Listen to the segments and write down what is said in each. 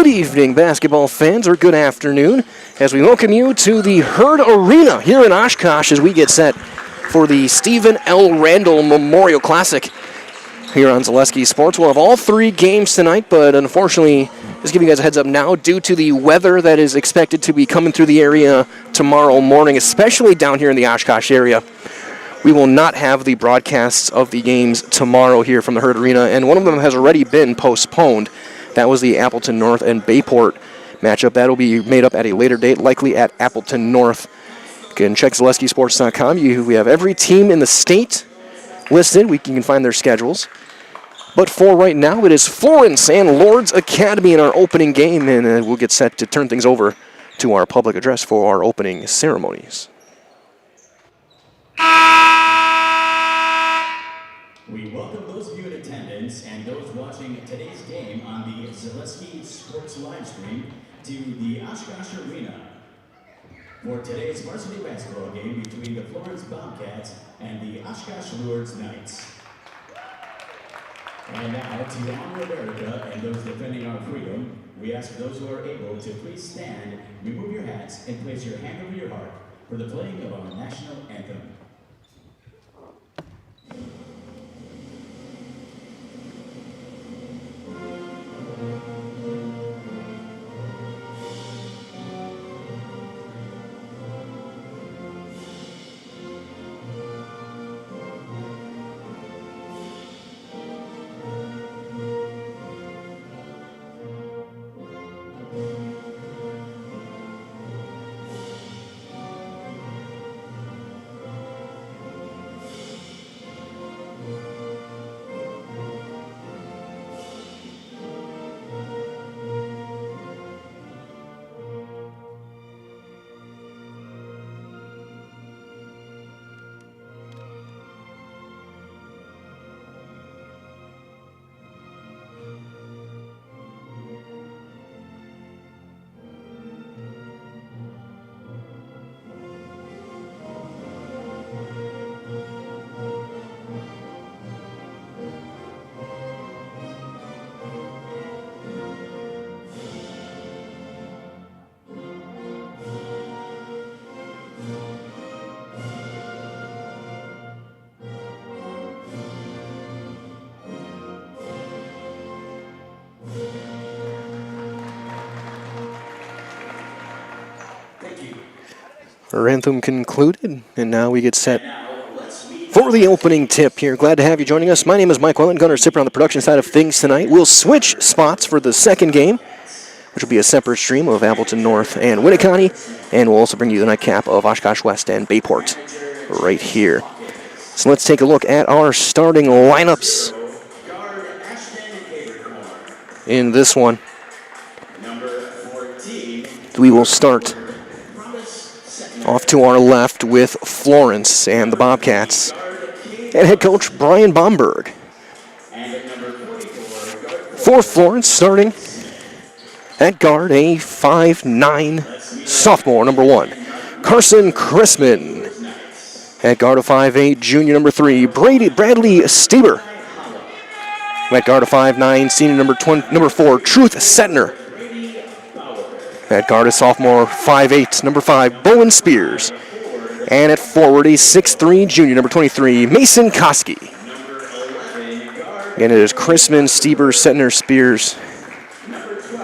Good evening, basketball fans, or good afternoon, as we welcome you to the Herd Arena here in Oshkosh as we get set for the Stephen L. Randall Memorial Classic here on Zaleski Sports. We'll have all three games tonight, but unfortunately, just giving you guys a heads up now, due to the weather that is expected to be coming through the area tomorrow morning, especially down here in the Oshkosh area, we will not have the broadcasts of the games tomorrow here from the Herd Arena, and one of them has already been postponed. That was the Appleton North and Bayport matchup. That will be made up at a later date, likely at Appleton North. You can check ZaleskiSports.com. We have every team in the state listed. You can find their schedules. But for right now, it is Florence and Lourdes Academy in our opening game, and we'll get set to turn things over to our public address for our opening ceremonies. We welcome those of you in attendance and those watching today's game on the Zaleski Sports live stream to the Oshkosh Arena for today's varsity basketball game between the Florence Bobcats and the Oshkosh Lourdes Knights. And now, to honor America and those defending our freedom, we ask those who are able to please stand, remove your hats, and place your hand over your heart for the playing of our national anthem. Our anthem concluded, and now we get set for the opening tip here. Glad to have you joining us. My name is Mike Welland, Gunnar Sipper on the production side of things tonight. We'll switch spots for the second game, which will be a separate stream of Appleton North and Winneconne, and we'll also bring you the nightcap of Oshkosh West and Bayport right here. So let's take a look at our starting lineups in this one. We will start off to our left with Florence and the Bobcats and head coach Brian Bomberg. For Florence, starting at guard, a 5'9" sophomore, number 1, Carson Chrisman. At guard, a 5'8", junior, number 3, Bradley Stieber. At guard, a 5'9", senior, number 4, Truth Setner. At guard, a sophomore, 5'8", number 5, Bowen Spears. And at forward, a 6'3", junior, number 23, Mason Koski. Again, it is Chrisman, Stieber, Setner, Spears,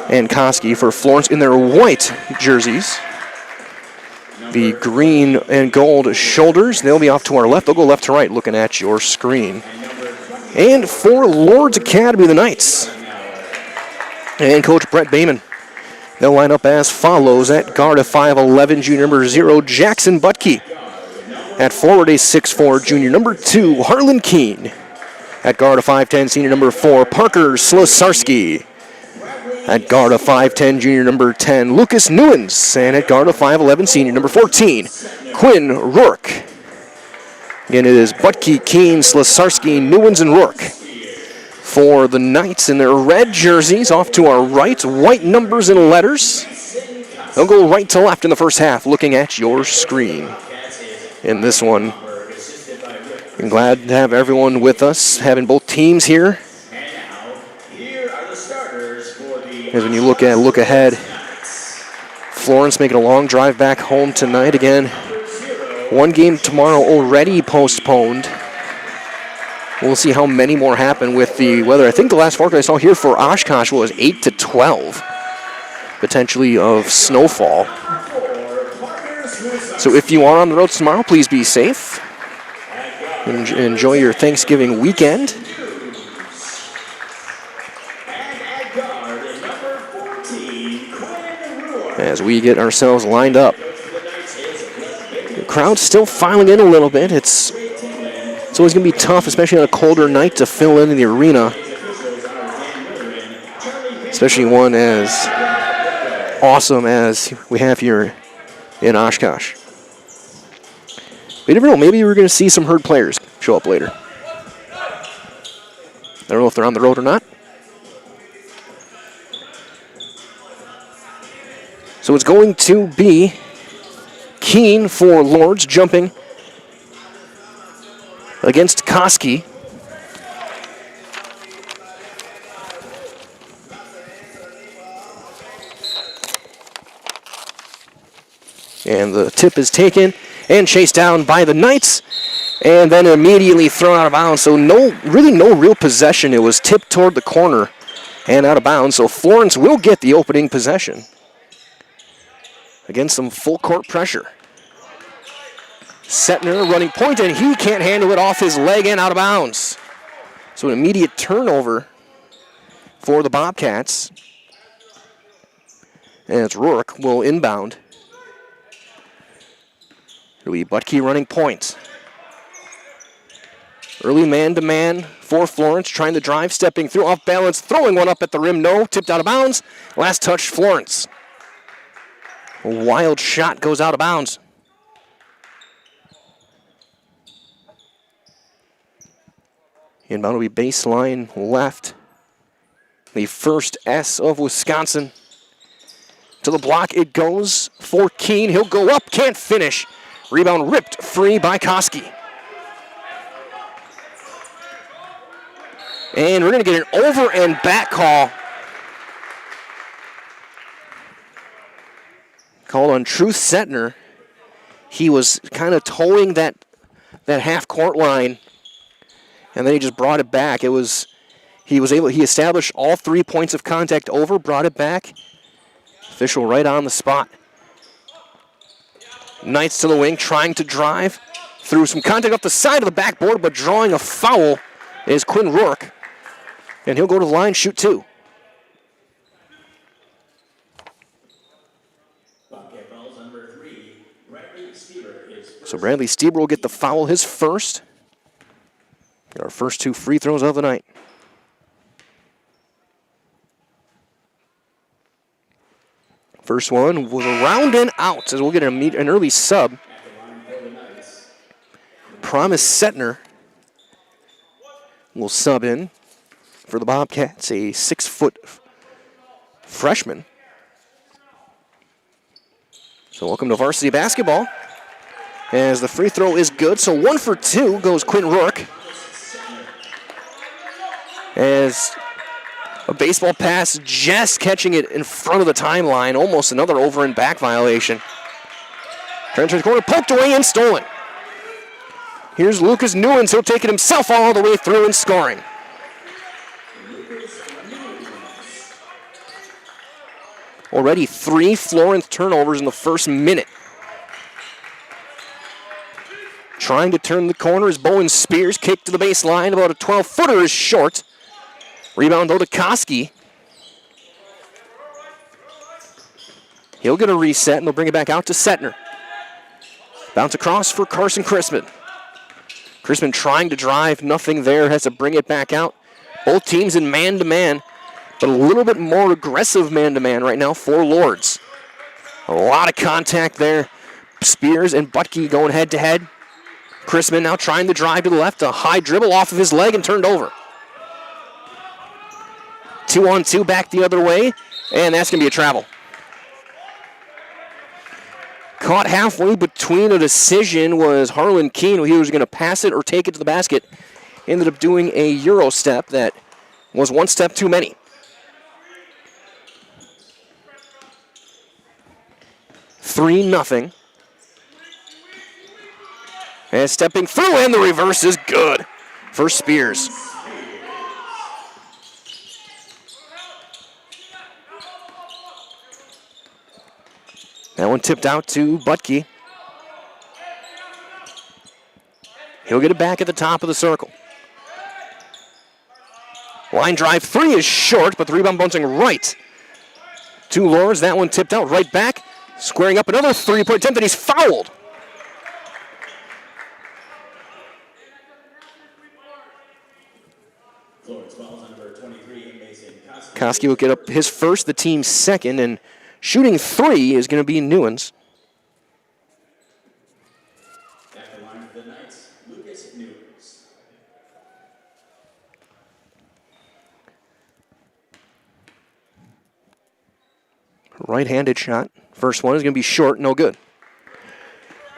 and Koski for Florence in their white jerseys. The green and gold shoulders, they'll be off to our left. They'll go left to right looking at your screen. And for Lourdes Academy, the Knights, and Coach Brett Bayman. They'll line up as follows. At guard, a 5'11", junior, number 0, Jackson Butke. At forward, a 6'4", junior, number 2, Harlan Keene. At guard, a 5'10", senior, number 4, Parker Slosarski. At guard, a 5'10", junior, number 10, Lucas Newens. And at guard, a 5'11", senior, number 14, Quinn Rourke. Again, it is Butke, Keene, Slosarski, Newens, and Rourke. For the Knights in their red jerseys, off to our right, white numbers and letters. They'll go right to left in the first half, looking at your screen. In this one, I'm glad to have everyone with us, having both teams here. And now, here are the starters for the As when you look ahead, Florence making a long drive back home tonight again. One game tomorrow already postponed. We'll see how many more happen with the weather. I think the last forecast I saw here for Oshkosh was 8 to 12, potentially of snowfall. So if you are on the road tomorrow, please be safe. Enjoy your Thanksgiving weekend. As we get ourselves lined up. The crowd's still filing in a little bit. It's always going to be tough, especially on a colder night, to fill in the arena. Especially one as awesome as we have here in Oshkosh. We never know, maybe we're going to see some Herd players show up later. I don't know if they're on the road or not. So it's going to be Keene for Lourdes jumping against Koski. And the tip is taken and chased down by the Knights, and then immediately thrown out of bounds. So no real possession. It was tipped toward the corner and out of bounds. So Florence will get the opening possession against some full court pressure. Setner running point, and he can't handle it off his leg and out of bounds. So an immediate turnover for the Bobcats. And it's Rourke will inbound. It'll be Butke running point. Early man-to-man for Florence, trying to drive, stepping through, off balance, throwing one up at the rim, no, tipped out of bounds. Last touch, Florence. A wild shot goes out of bounds. Inbound will be baseline left. The first S of Wisconsin. To the block it goes for Keene. He'll go up, can't finish. Rebound ripped free by Koski. And we're going to get an over and back call. Called on Truth Setner. He was kind of towing that half court line, and then he just brought it back. He established all 3 points of contact over, brought it back. Official right on the spot. Knights to the wing, trying to drive through some contact up the side of the backboard, but drawing a foul is Quinn Rourke. And he'll go to the line, shoot two. So Bradley Stieber will get the foul, his first. Our first two free throws of the night. First one was around and out, as we'll get an early sub. Promise Setner will sub in for the Bobcats, a 6-foot freshman. So welcome to varsity basketball. As the free throw is good, so 1 for 2 goes Quinn Rourke. As a baseball pass, just catching it in front of the timeline. Almost another over and back violation. Trying to the corner, poked away and stolen. Here's Lucas Newens. He'll take it himself all the way through and scoring. Already 3 Florence turnovers in the first minute. Trying to turn the corner is Bowen Spears. Kick to the baseline. About a 12-footer is short. Rebound though to Koski. He'll get a reset and they'll bring it back out to Setner. Bounce across for Carson Crispin. Crispin trying to drive, nothing there, has to bring it back out. Both teams in man-to-man, but a little bit more aggressive man-to-man right now for Lourdes. A lot of contact there. Spears and Butke going head-to-head. Crispin now trying to drive to the left, a high dribble off of his leg and turned over. 2-on-2 back the other way, and that's going to be a travel. Caught halfway between a decision was Harlan Keene. He was going to pass it or take it to the basket. Ended up doing a Euro step that was one step too many. 3-0. And stepping through, and the reverse is good for Spears. That one tipped out to Butke. He'll get it back at the top of the circle. Line drive 3 is short, but the rebound bouncing right to Lourdes. That one tipped out right back. Squaring up another three-point attempt, and he's fouled. Koski will get up his first, the team's second, and shooting 3 is going to be Newens. At the line for the Knights, Lucas Newens. Right-handed shot. First one is going to be short, no good.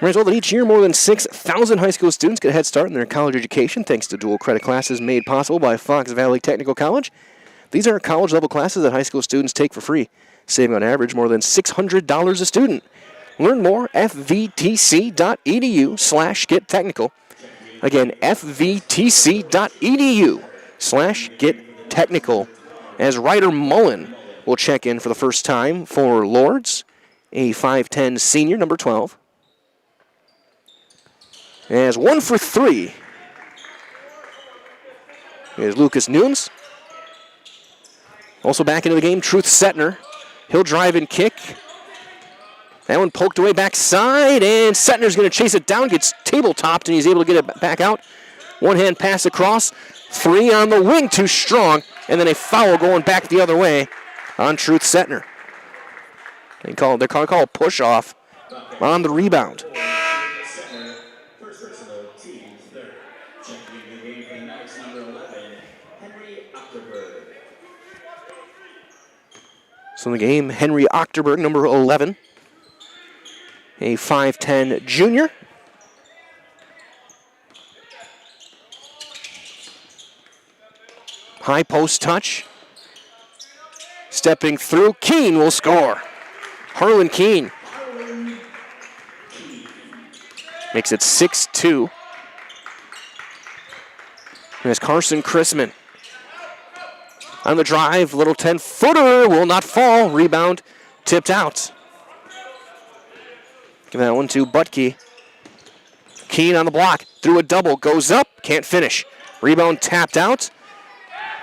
Result that each year more than 6,000 high school students get a head start in their college education thanks to dual credit classes made possible by Fox Valley Technical College. These are college-level classes that high school students take for free, saving on average more than $600 a student. Learn more at fvtc.edu/gettechnical. Again, fvtc.edu/gettechnical. As Ryder Mullen will check in for the first time for Lourdes, a 5'10 senior, number 12. As 1 for 3 is Lucas Newens. Also back into the game, Truth Setner. He'll drive and kick. That one poked away backside, and Setner's going to chase it down, gets table-topped, and he's able to get it back out. One-hand pass across. 3 on the wing, too strong, and then a foul going back the other way on Truth Setner. They're calling a push-off on the rebound. So in the game, Henry Ochterberg, number 11, a 5'10 junior. High post touch. Stepping through, Keene will score. Harlan Keene makes it 6-2. There's Carson Chrisman. On the drive, little 10-footer will not fall. Rebound tipped out. Give that one to Butke. Keene on the block. Through a double. Goes up. Can't finish. Rebound tapped out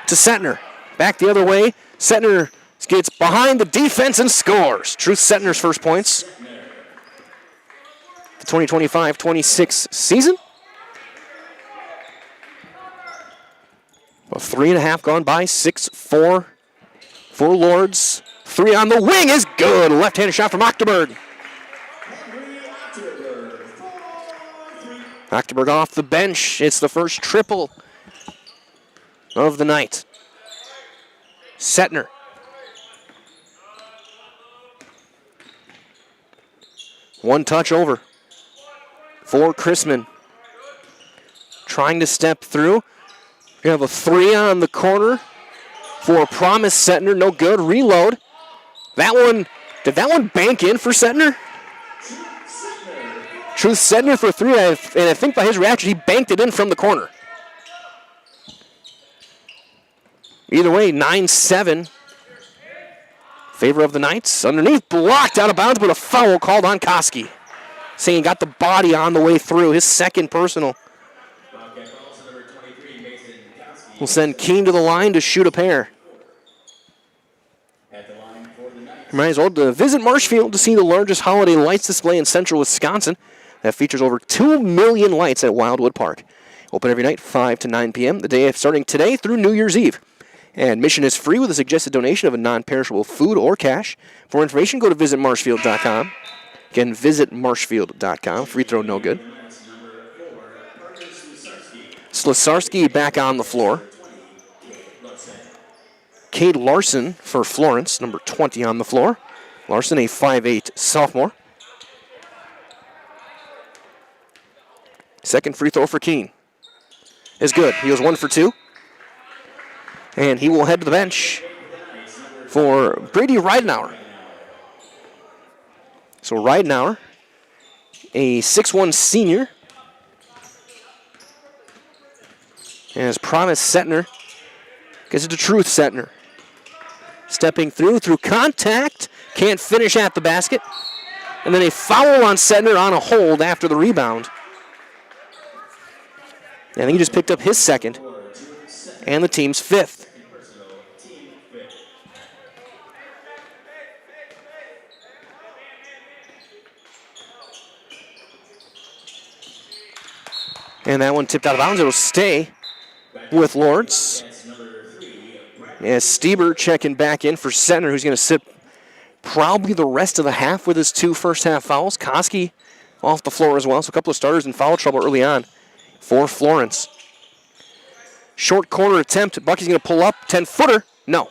to Setner. Back the other way. Setner gets behind the defense and scores. Truth Setner's first points. The 2025-26 season. Well, 3.5 gone by, 6-4 for Lourdes. 3 on the wing is good. Left-handed shot from Ochterberg. Ochterberg off the bench. It's the first triple of the night. Setner. One touch over for Chrisman. Trying to step through. We have a 3 on the corner for Promise Setner. No good. Reload. That one, did that one bank in for Setner? Truth Setner for 3, and I think by his reaction, he banked it in from the corner. Either way, 9-7. Favor of the Knights. Underneath, blocked out of bounds, but a foul called on Koski. Saying he got the body on the way through. His second personal. Will send Keene to the line to shoot a pair. Might as well visit Marshfield to see the largest holiday lights display in central Wisconsin that features over 2 million lights at Wildwood Park. Open every night, 5 to 9 p.m., the day starting today through New Year's Eve. Admission is free with a suggested donation of a non-perishable food or cash. For more information, go to visitmarshfield.com. Again, visit marshfield.com. Free throw, no good. Slesarski back on the floor. Cade Larson for Florence, number 20 on the floor. Larson, a 5'8 sophomore. Second free throw for Keene is good. He was 1 for 2. And he will head to the bench for Brady Ridenauer. So Ridenauer, a 6'1 senior, and as promised, Setner gets it to Truth. Setner stepping through contact, can't finish at the basket. And then a foul on Setner on a hold after the rebound. I think he just picked up his second and the team's fifth. And that one tipped out of bounds. It'll stay with Lourdes. As Stieber checking back in for Setner, who's going to sit probably the rest of the half with his 2 first-half fouls. Koski off the floor as well, so a couple of starters in foul trouble early on for Florence. Short corner attempt. Bucky's going to pull up. 10-footer. No.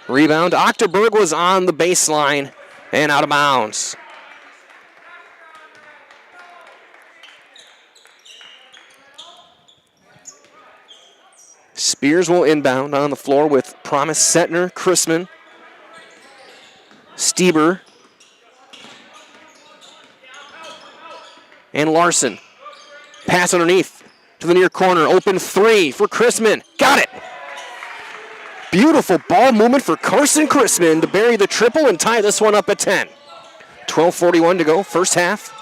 Rebound. Ochterberg was on the baseline and out of bounds. Spears will inbound on the floor with Promise, Setner, Chrisman, Stieber, and Larson. Pass underneath to the near corner. Open 3 for Chrisman. Got it! Beautiful ball movement for Carson Chrisman to bury the triple and tie this one up at 10. 12:41 to go, first half.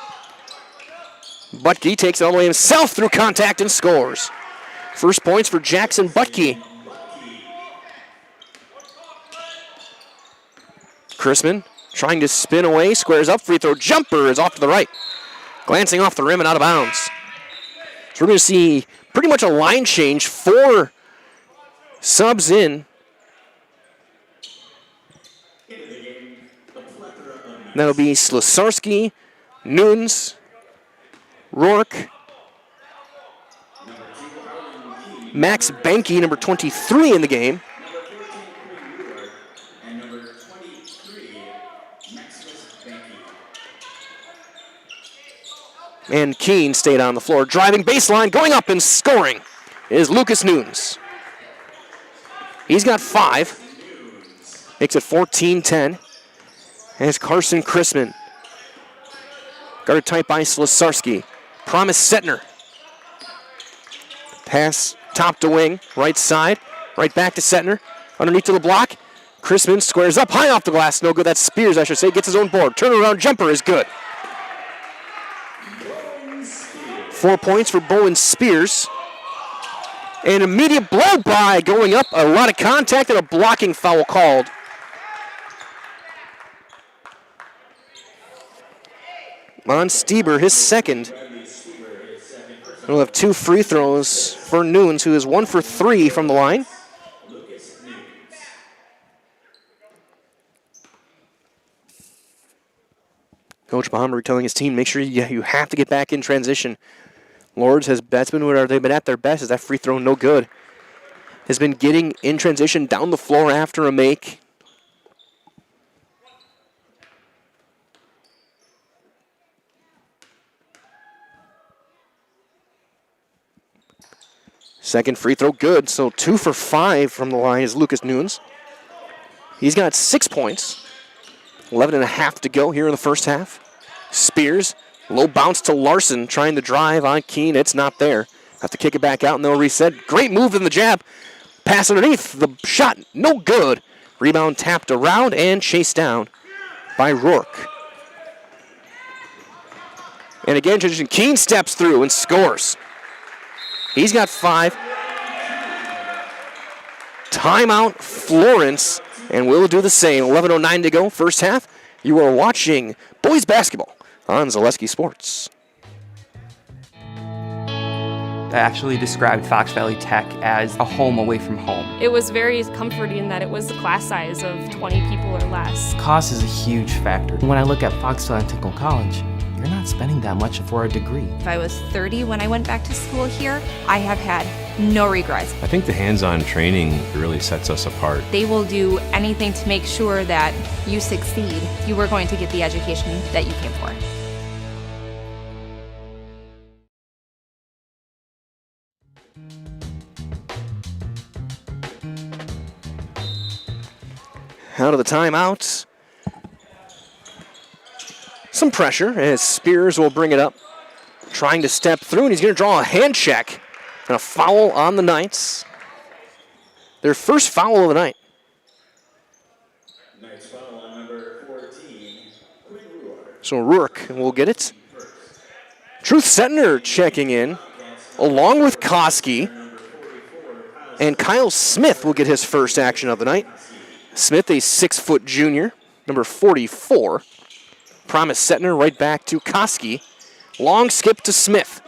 Butke takes it all the way himself through contact and scores. First points for Jackson Butke. Chrisman trying to spin away, squares up, free throw jumper is off to the right. Glancing off the rim and out of bounds. So we're going to see pretty much a line change, 4 subs in. That'll be Slesarski, Nunes, Rourke, Max Banky, number 23 in the game. And Keene stayed on the floor. Driving baseline, going up and scoring is Lucas Nunes. He's got 5. Makes it 14-10. And it's Carson Chrisman. Guarded tight by Slesarski. Promise Setner. Pass top to wing, right side. Right back to Setner. Underneath to the block. Chrisman squares up, high off the glass. No good. That's Spears, I should say. Gets his own board. Turnaround jumper is good. 4 points for Bowen Spears. An immediate blow by going up. A lot of contact and a blocking foul called. On Stieber, his second. We'll have 2 free throws for Nunes, who is 1 for 3 from the line. Coach Bahamer telling his team, make sure you have to get back in transition. Lourdes that's been where they've been at their best. Is that free throw no good? Has been getting in transition down the floor after a make. Second free throw good, so 2 for 5 from the line is Lucas Nunes. He's got 6 points. 11.5 to go here in the first half. Spears, low bounce to Larson, trying to drive on Keene. It's not there. Have to kick it back out and they'll reset. Great move in the jab. Pass underneath. The shot, no good. Rebound tapped around and chased down by Rourke. And again, transition. Keene steps through and scores. He's got 5. Timeout, Florence, and we'll do the same. 11:09 to go, first half. You are watching boys basketball on Zaleski Sports. I actually described Fox Valley Tech as a home away from home. It was very comforting that it was a class size of 20 people or less. Cost is a huge factor. When I look at Fox Valley Technical College, you're not spending that much for a degree. If I was 30 when I went back to school here, I have had no regrets. I think the hands-on training really sets us apart. They will do anything to make sure that you succeed. You are going to get the education that you came for. Out of the timeouts. some pressure as Spears will bring it up. Trying to step through, and he's going to draw a hand check. And a foul on the Knights. Their first foul of the night. Next foul on number 14, Quinn Ruhr. So Rourke will get it. Truth Setner checking in, along with Koski. And Kyle Smith will get his first action of the night. Smith, a 6-foot junior, number 44. Promise Setner right back to Koski. Long skip to Smith.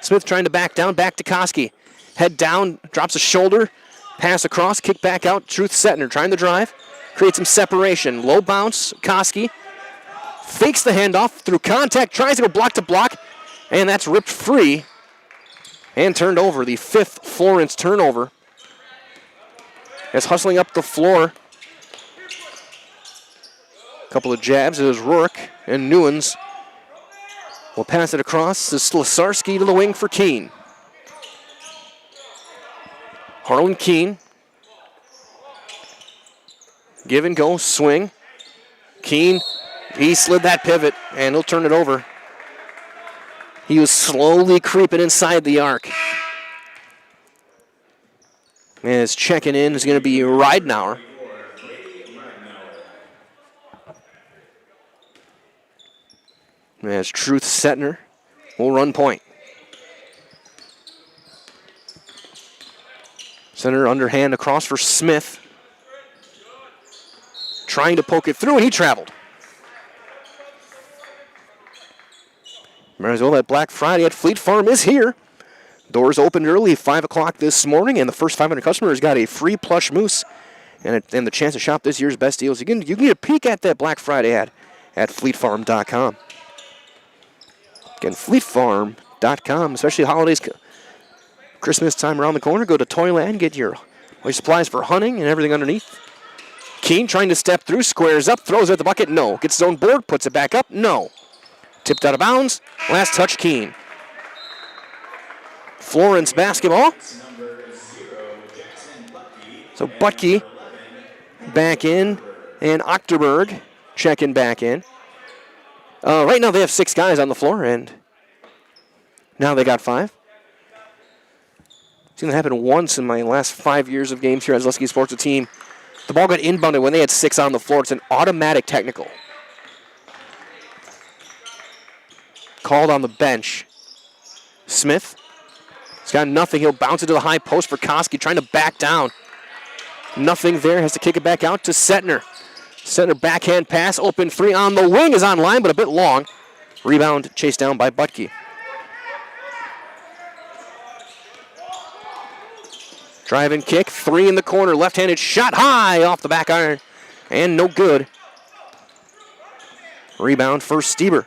Smith trying to back down, back to Koski. Head down, drops a shoulder, pass across, kick back out. Truth Setner trying to drive, create some separation. Low bounce, Koski. Fakes the handoff through contact, tries to go block to block, and that's ripped free and turned over. The 5th Florence turnover. As hustling up the floor. A couple of jabs. It was Rourke and Newens. Will pass it across to Slesarski to the wing for Keene. Harlan Keene. Give and go, swing. Keene, he slid that pivot, and he'll turn it over. He was slowly creeping inside the arc. And his checking in is going to be Ridenauer. As Truth Setner will run point. Center underhand across for Smith. Trying to poke it through, and he traveled. Might as well that Black Friday at Fleet Farm is here. Doors opened early, 5 o'clock this morning, and the first 500 customers got a free plush moose and the chance to shop this year's best deals. You can get a peek at that Black Friday ad at fleetfarm.com. Again, fleetfarm.com, especially holidays, Christmas time around the corner. Go to Toyland, get your supplies for hunting and everything underneath. Keene trying to step through, squares up, throws it at the bucket, no. Gets his own board, puts it back up, no. Tipped out of bounds, last touch Keene. Florence basketball. So Butke back in, and Ochterberg checking back in. Right now they have 6 guys on the floor, and now they got 5. Seen that happen once in my last 5 years of games here at Zaleski Sports. A team, the ball got inbounded when they had 6 on the floor. It's an automatic technical. Called on the bench. Smith. He's got nothing. He'll bounce it to the high post for Koski, trying to back down. Nothing there. Has to kick it back out to Setner. Setner backhand pass. Open 3 on the wing is on line, but a bit long. Rebound chased down by Butke. Drive and kick. 3 in the corner. Left-handed shot high off the back iron. And no good. Rebound for Stieber.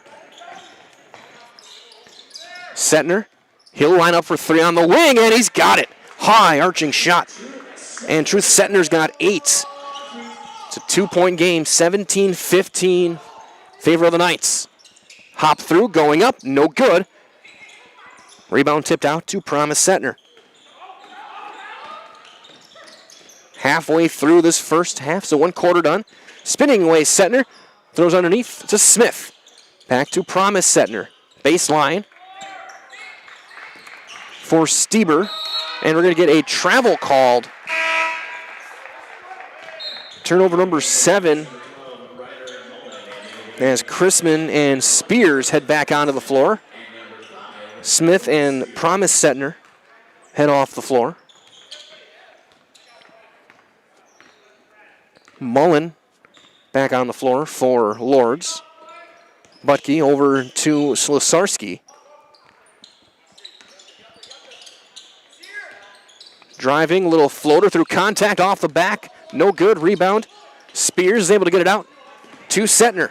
Setner. He'll line up for 3 on the wing, and he's got it. High arching shot. And Truth Setner's got 8. It's a 2-point game, 17-15, favor of the Knights. Hop through, going up, no good. Rebound tipped out to Promise Setner. Halfway through this first half, so 1 quarter done. Spinning away Setner, throws underneath to Smith. Back to Promise Setner. Baseline for Stieber, and we're going to get a travel called. Turnover number 7 as Chrisman and Spears head back onto the floor. Smith and Promise Setner head off the floor. Mullen back on the floor for Lourdes. Butke over to Slesarski. Driving, little floater through contact off the back. No good. Rebound. Spears is able to get it out to Setner.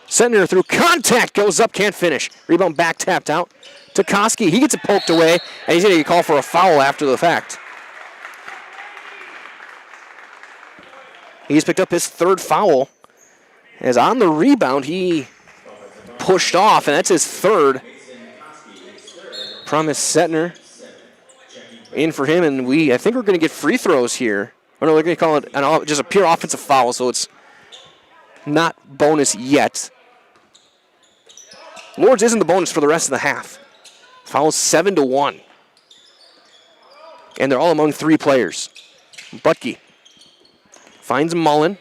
Setner through contact goes up, can't finish. Rebound back tapped out to Koski. He gets it poked away, and he's going to call for a foul after the fact. He's picked up his 3rd foul. As on the rebound, he pushed off, and that's his 3rd. Promise Setner in for him, and I think we're going to get free throws here. Oh no, they're going to call it just a pure offensive foul, so it's not bonus yet. Lourdes is in the bonus for the rest of the half. Fouls 7-1. And they're all among 3 players. Butke finds Mullen.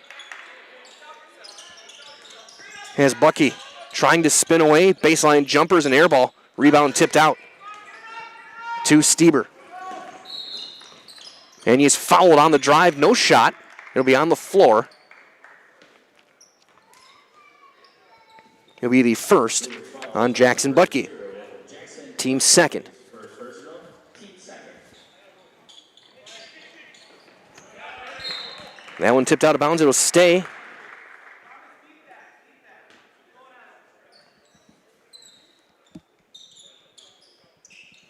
Has Bucky trying to spin away. Baseline jumpers and air ball. Rebound tipped out to Stieber. And he's fouled on the drive. No shot. It'll be on the floor. It'll be the first on Jackson Butke. Team second. That one tipped out of bounds. It'll stay.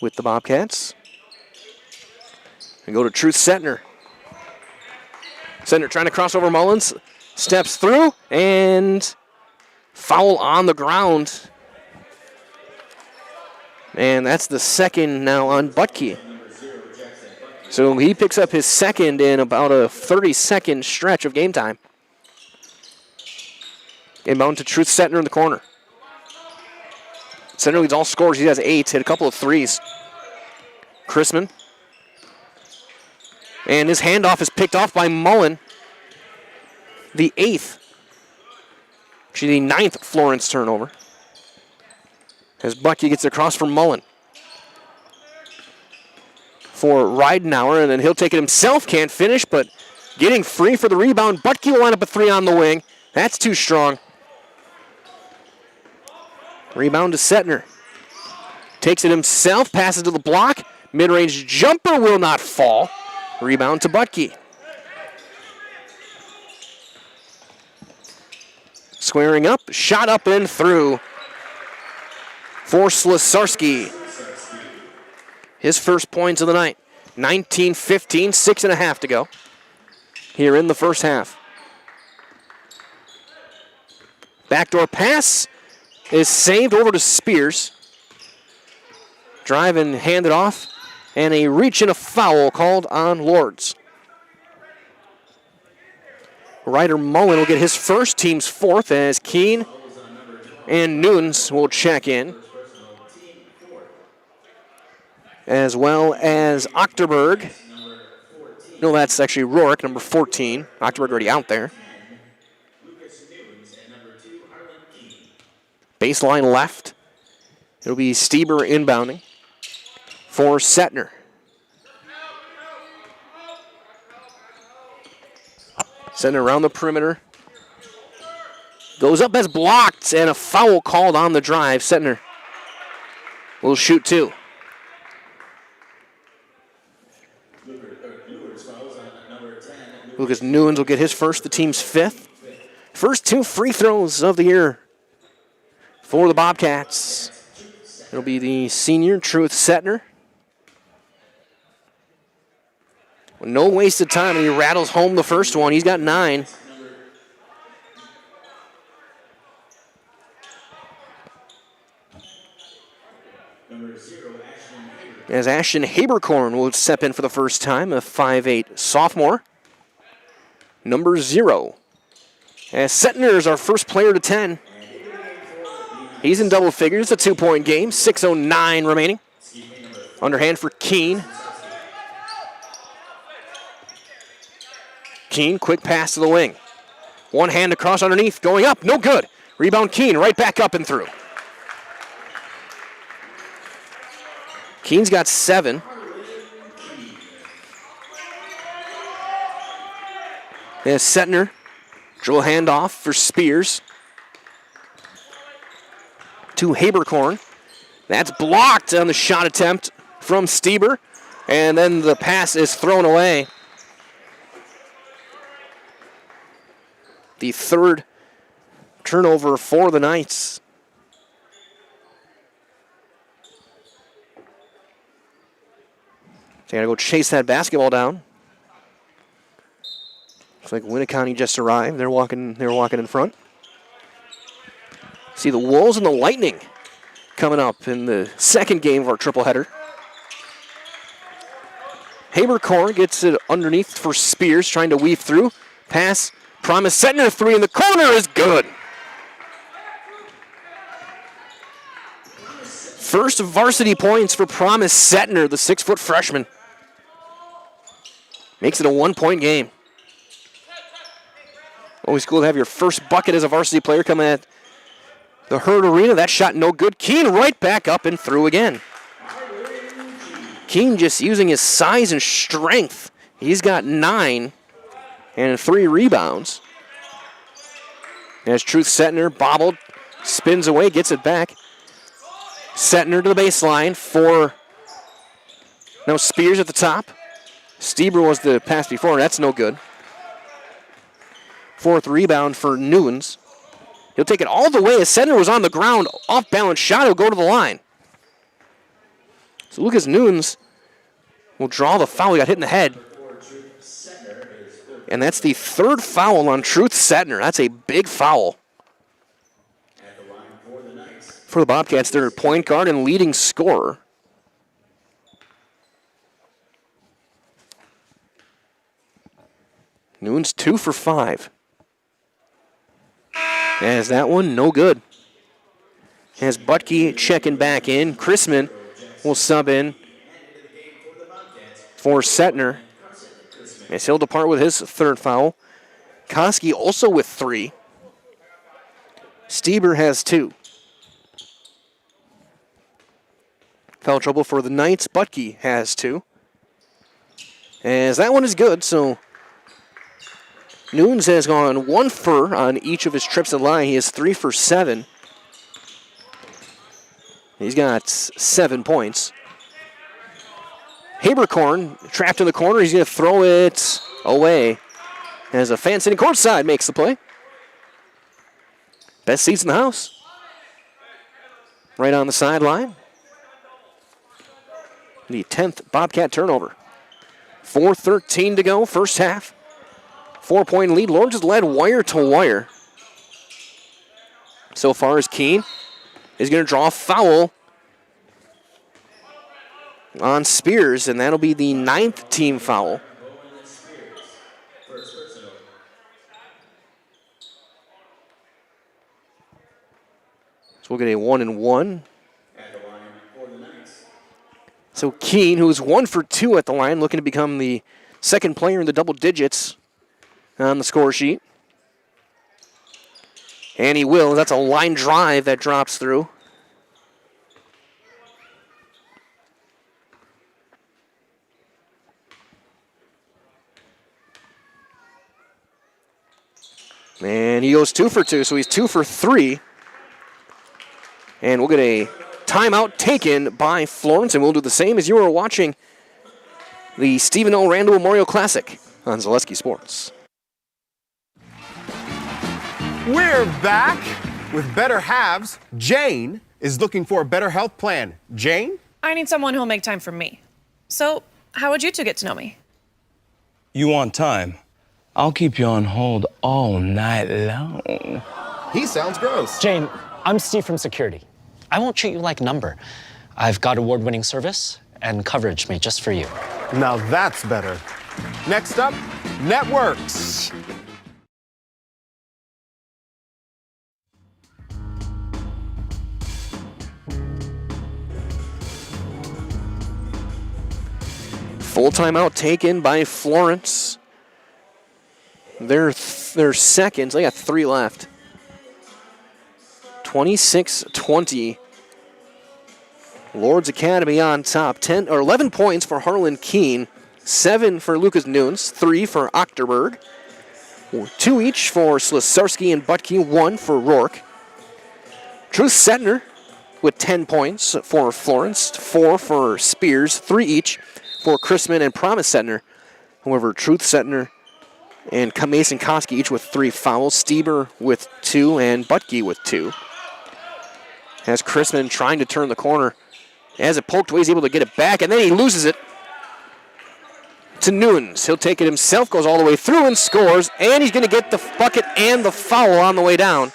With the Bobcats. And go to Truth Setner. Setner trying to cross over Mullins. Steps through and foul on the ground. And that's the second now on Butke. So he picks up his second in about a 30-second stretch of game time. Inbound to Truth Setner in the corner. Setner leads all scores. He has 8, hit a couple of threes. Chrisman. And his handoff is picked off by Mullen. The 8th. Actually, the 9th Florence turnover. As Bucky gets across from Mullen. For Ridenauer, and then he'll take it himself. Can't finish, but getting free for the rebound. Bucky will line up a 3 on the wing. That's too strong. Rebound to Setner. Takes it himself, passes to the block. Mid-range jumper will not fall. Rebound to Butke. Squaring up, shot up and through for Slasarski. His first points of the night. 19-15, 6.5 to go here in the first half. Backdoor pass is saved over to Spears. Drive and hand it off. And a reach and a foul called on Lourdes. Ryder Mullen will get his first, team's 4th, as Keene and Nunes will check in. As well as Ochterberg. No, that's actually Rourke, number 14. Ochterberg already out there. Baseline left. It'll be Stieber inbounding for Setner. Setner around the perimeter. Goes up as blocked, and a foul called on the drive. Setner will shoot 2. Lucas Nunes will get his first, the team's 5th. First 2 free throws of the year for the Bobcats. It'll be the senior, Truth Setner. No wasted time, and he rattles home the first one. He's got 9. As Ashton Haberkorn will step in for the first time, a 5'8 sophomore. Number 0. As Setner is our first player to 10. He's in double figures, a 2-point game, 6:09 remaining. Underhand for Keene. Keene, quick pass to the wing. One hand across underneath, going up, no good. Rebound Keene, right back up and through. Keene's got 7. There's Setner. Dribble handoff for Spears. To Haberkorn. That's blocked on the shot attempt from Stieber. And then the pass is thrown away. The 3rd turnover for the Knights. They gotta go chase that basketball down. Looks like Winneconne just arrived. They were walking in front. See the Wolves and the Lightning coming up in the second game of our triple header. Haberkorn gets it underneath for Spears, trying to weave through. Pass, promise, Setner 3 in the corner is good. First varsity points for Promise Setner, the 6-foot freshman. Makes it a 1-point game. Always cool to have your first bucket as a varsity player coming at the Herd Arena. That shot no good. Keene right back up and through again. Keene just using his size and strength. He's got 9 and 3 rebounds. As Truth Setner bobbled, spins away, gets it back. Setner to the baseline for now Spears at the top. Stieber was the pass before, that's no good. 4th rebound for Newens. He'll take it all the way as Setner was on the ground, off balance shot, he'll go to the line. So Lucas Newens will draw the foul, he got hit in the head. And that's the 3rd foul on Truth Setner. That's a big foul. For the Bobcats, their point guard and leading scorer. Newens 2 for 5. As that one, no good. As Butke checking back in. Chrisman will sub in for Setner. As he'll depart with his 3rd foul. Koski also with 3. Stieber has 2. Foul trouble for the Knights. Butke has 2. As that one is good, so Newens has gone 1 for on each of his trips to the line. He is 3 for 7. He's got 7 points. Haberkorn trapped in the corner. He's going to throw it away as a fan sitting courtside makes the play. Best seats in the house. Right on the sideline. The 10th Bobcat turnover. 4:13 to go, first half. 4-point lead. Lourdes has led wire to wire. So far as Keene is going to draw a foul on Spears, and that'll be the 9th team foul. So we'll get a 1-and-1. So Keene, who is 1 for 2 at the line, looking to become the 2nd player in the double digits on the score sheet. And he will. That's a line drive that drops through. And he goes 2 for 2, so he's 2 for 3. And we'll get a timeout taken by Florence, and we'll do the same as you were watching the Stephen L. Randall Memorial Classic on Zaleski Sports. We're back with Better Halves. Jane is looking for a better health plan. Jane? I need someone who'll make time for me. So, how would you two get to know me? You want time? I'll keep you on hold all night long. He sounds gross. Jane, I'm Steve from security. I won't treat you like a number. I've got award-winning service and coverage made just for you. Now that's better. Next up, networks. Full timeout taken by Florence. They're seconds. They got 3 left. 26-20. Lourdes Academy on top. 11 points for Harlan Keene. 7 for Lucas Newens. 3 for Ochterberg. 2 each for Slisarski and Butke. 1 for Rourke. Truth Setner with 10 points for Florence. 4 for Spears. 3 each for Chrisman and Promise Setner. However, Truth Setner and Mason Koski each with 3 fouls. Stieber with 2 and Butke with 2. As Chrisman trying to turn the corner. As it poked away, he's able to get it back, and then he loses it to Newens. He'll take it himself, goes all the way through and scores, and he's going to get the bucket and the foul on the way down.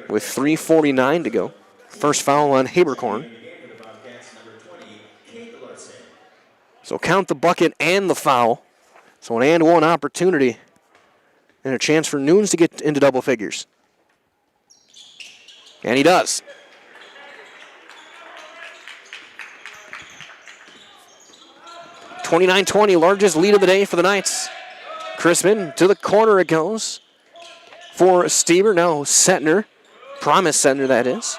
With 3:49 to go. First foul on Haberkorn. So count the bucket and the foul. So an and one opportunity and a chance for Nunes to get into double figures. And he does. (29-20), largest lead of the day for the Knights. Crispin to the corner it goes for Stieber. Now Setner. Promise Setner, that is.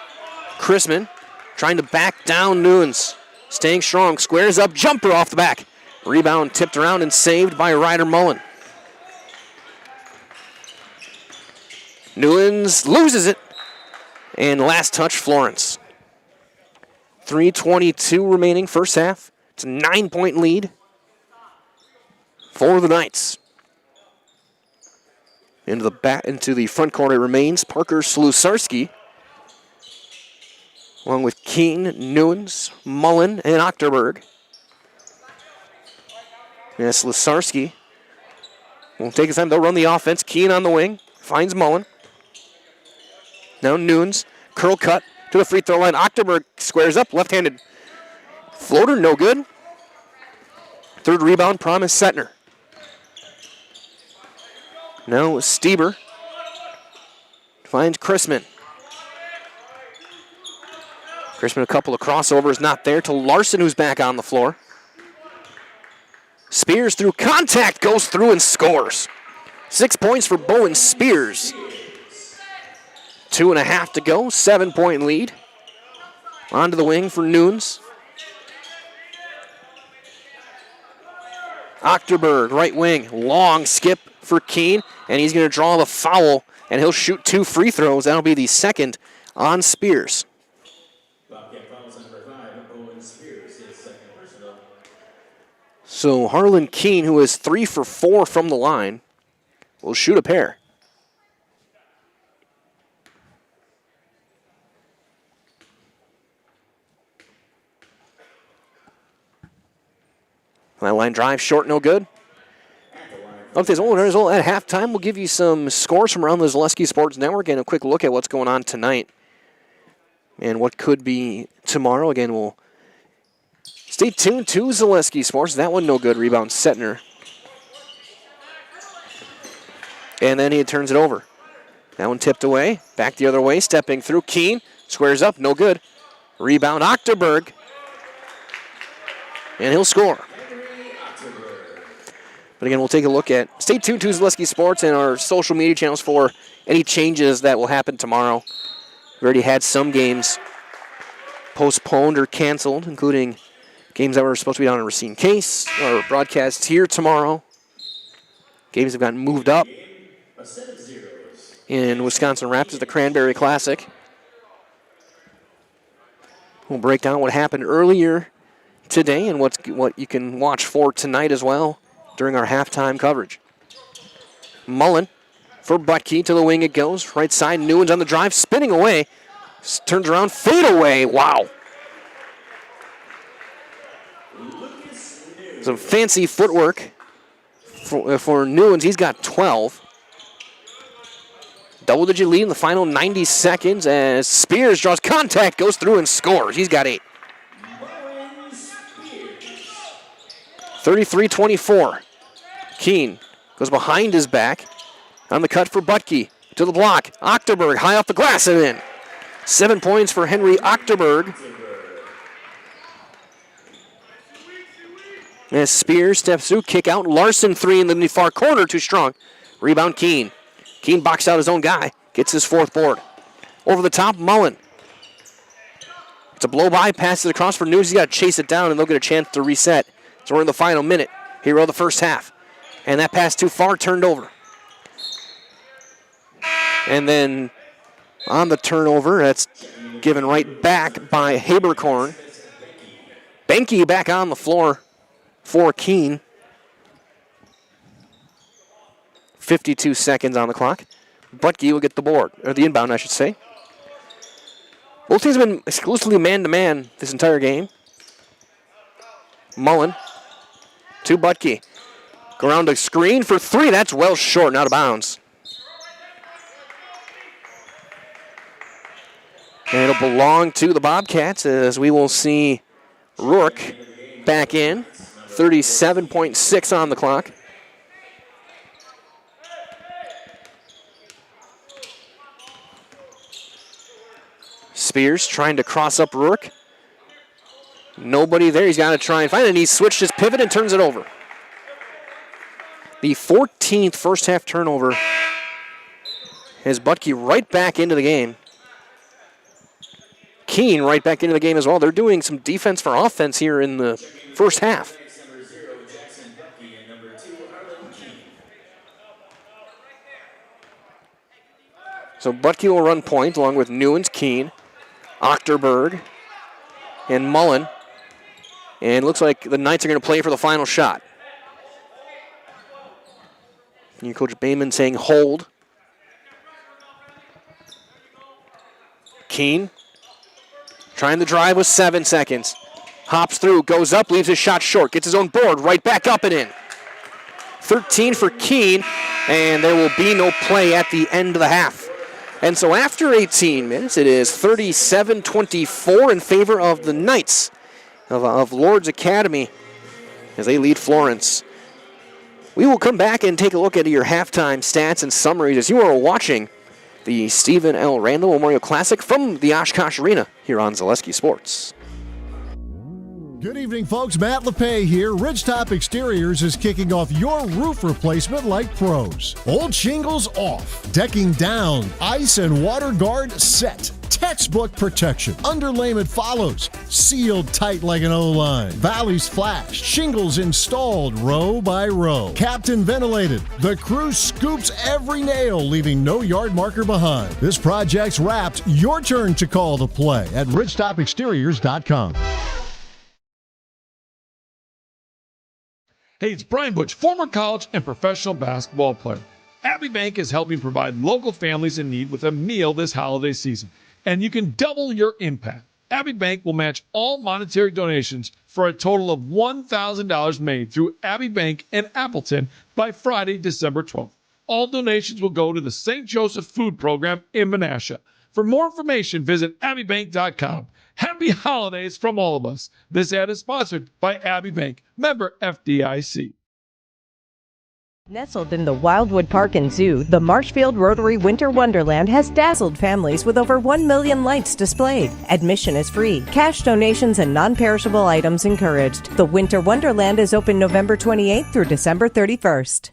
Crispin trying to back down Nunes. Staying strong. Squares up. Jumper off the back. Rebound tipped around and saved by Ryder Mullen. Nunes loses it. And last touch, Florence. 3:22 remaining first half. It's a 9-point lead for the Knights. Into the front court it remains Parker Slusarski, along with Keene, Nunes, Mullen, and Ochterberg. And Slusarski won't take his time. They'll run the offense. Keene on the wing. Finds Mullen. Now Nunes. Curl cut to the free throw line. Ochterberg squares up. Left-handed floater. No good. Third rebound. Promise Setner. Now Stieber finds Chrisman. Chrisman a couple of crossovers. Not there to Larson, who's back on the floor. Spears through contact, goes through and scores. 6 points for Bowen Spears. 2.5 to go, 7-point lead. Onto the wing for Nunes. Ochterberg, right wing, long skip for Keene, and he's going to draw the foul, and he'll shoot 2 free throws. That'll be the second on Spears. So Harlan Keene, who is 3 for 4 from the line, will shoot a pair. That line drive short, no good. At halftime, we'll give you some scores from around the Zaleski Sports Network and a quick look at what's going on tonight and what could be tomorrow. Again, we'll stay tuned to Zaleski Sports. That one no good. Rebound Setner. And then he turns it over. That one tipped away. Back the other way. Stepping through. Keene. Squares up. No good. Rebound Ochterberg. And he'll score. But again, we'll take a look at, stay tuned to Zaleski Sports and our social media channels for any changes that will happen tomorrow. We already had some games postponed or canceled, including games that were supposed to be down in Racine Case or broadcast here tomorrow. Games have gotten moved up. In Wisconsin Rapids, the Cranberry Classic. We'll break down what happened earlier today and what you can watch for tonight as well during our halftime coverage. Mullen for Butke, to the wing it goes. Right side, Nunes on the drive, spinning away. Turns around, fade away. Wow. Some fancy footwork for Nunes. He's got 12. Double-digit lead in the final 90 seconds as Spears draws contact, goes through and scores. He's got 8. 33-24. Keene goes behind his back. On the cut for Butke. To the block. Ochterberg high off the glass and in. 7 points for Henry Ochterberg. As Spears steps through, kick out. Larson 3 in the far corner, too strong. Rebound Keene. Keene boxed out his own guy. Gets his 4th board. Over the top, Mullen. It's a blow-by, passes across for Nunes. He's got to chase it down, and they'll get a chance to reset. So we're in the final minute here of the first half. And that pass too far, turned over. And then on the turnover, that's given right back by Haberkorn. Benke back on the floor for Keene. 52 seconds on the clock. Butke will get the board, or the inbound, I should say. Both teams have been exclusively man-to-man this entire game. Mullen to Butke. Go around the screen for 3. That's well short and out of bounds. And it'll belong to the Bobcats as we will see Rourke back in. 37.6 on the clock. Spears trying to cross up Rourke. Nobody there. He's got to try and find it. And he switched his pivot and turns it over. The 14th first half turnover has Butke right back into the game. Keene right back into the game as well. They're doing some defense for offense here in the first half. So Butke will run point along with Newens, Keene, Ochterberg, and Mullen. And it looks like the Knights are going to play for the final shot. New Coach Bayman saying hold. Keene trying to drive with 7 seconds. Hops through, goes up, leaves his shot short, gets his own board, right back up and in. 13 for Keene, and there will be no play at the end of the half. And so after 18 minutes, it is 37-24 in favor of the Knights of Lourdes Academy as they lead Florence. We will come back and take a look at your halftime stats and summaries as you are watching the Stephen L. Randall Memorial Classic from the Oshkosh Arena here on Zaleski Sports. Good evening, folks. Matt LePay here. Ridgetop Exteriors is kicking off your roof replacement like pros. Old shingles off, decking down, ice and water guard set. Textbook protection. Underlayment follows. Sealed tight like an O-line. Valleys flashed. Shingles installed row by row. Captain ventilated. The crew scoops every nail, leaving no yard marker behind. This project's wrapped. Your turn to call the play at ridgetopexteriors.com. Hey, it's Brian Butch, former college and professional basketball player. Abbey Bank is helping provide local families in need with a meal this holiday season, and you can double your impact. Abbey Bank will match all monetary donations for a total of $1,000 made through Abbey Bank in Appleton by Friday, December 12th. All donations will go to the St. Joseph Food Program in Menasha. For more information, visit abbeybank.com. Happy holidays from all of us. This ad is sponsored by Abbey Bank, member FDIC. Nestled in the Wildwood Park and Zoo, the Marshfield Rotary Winter Wonderland has dazzled families with over 1 million lights displayed. Admission is free. Cash donations and non-perishable items encouraged. The Winter Wonderland is open November 28th through December 31st.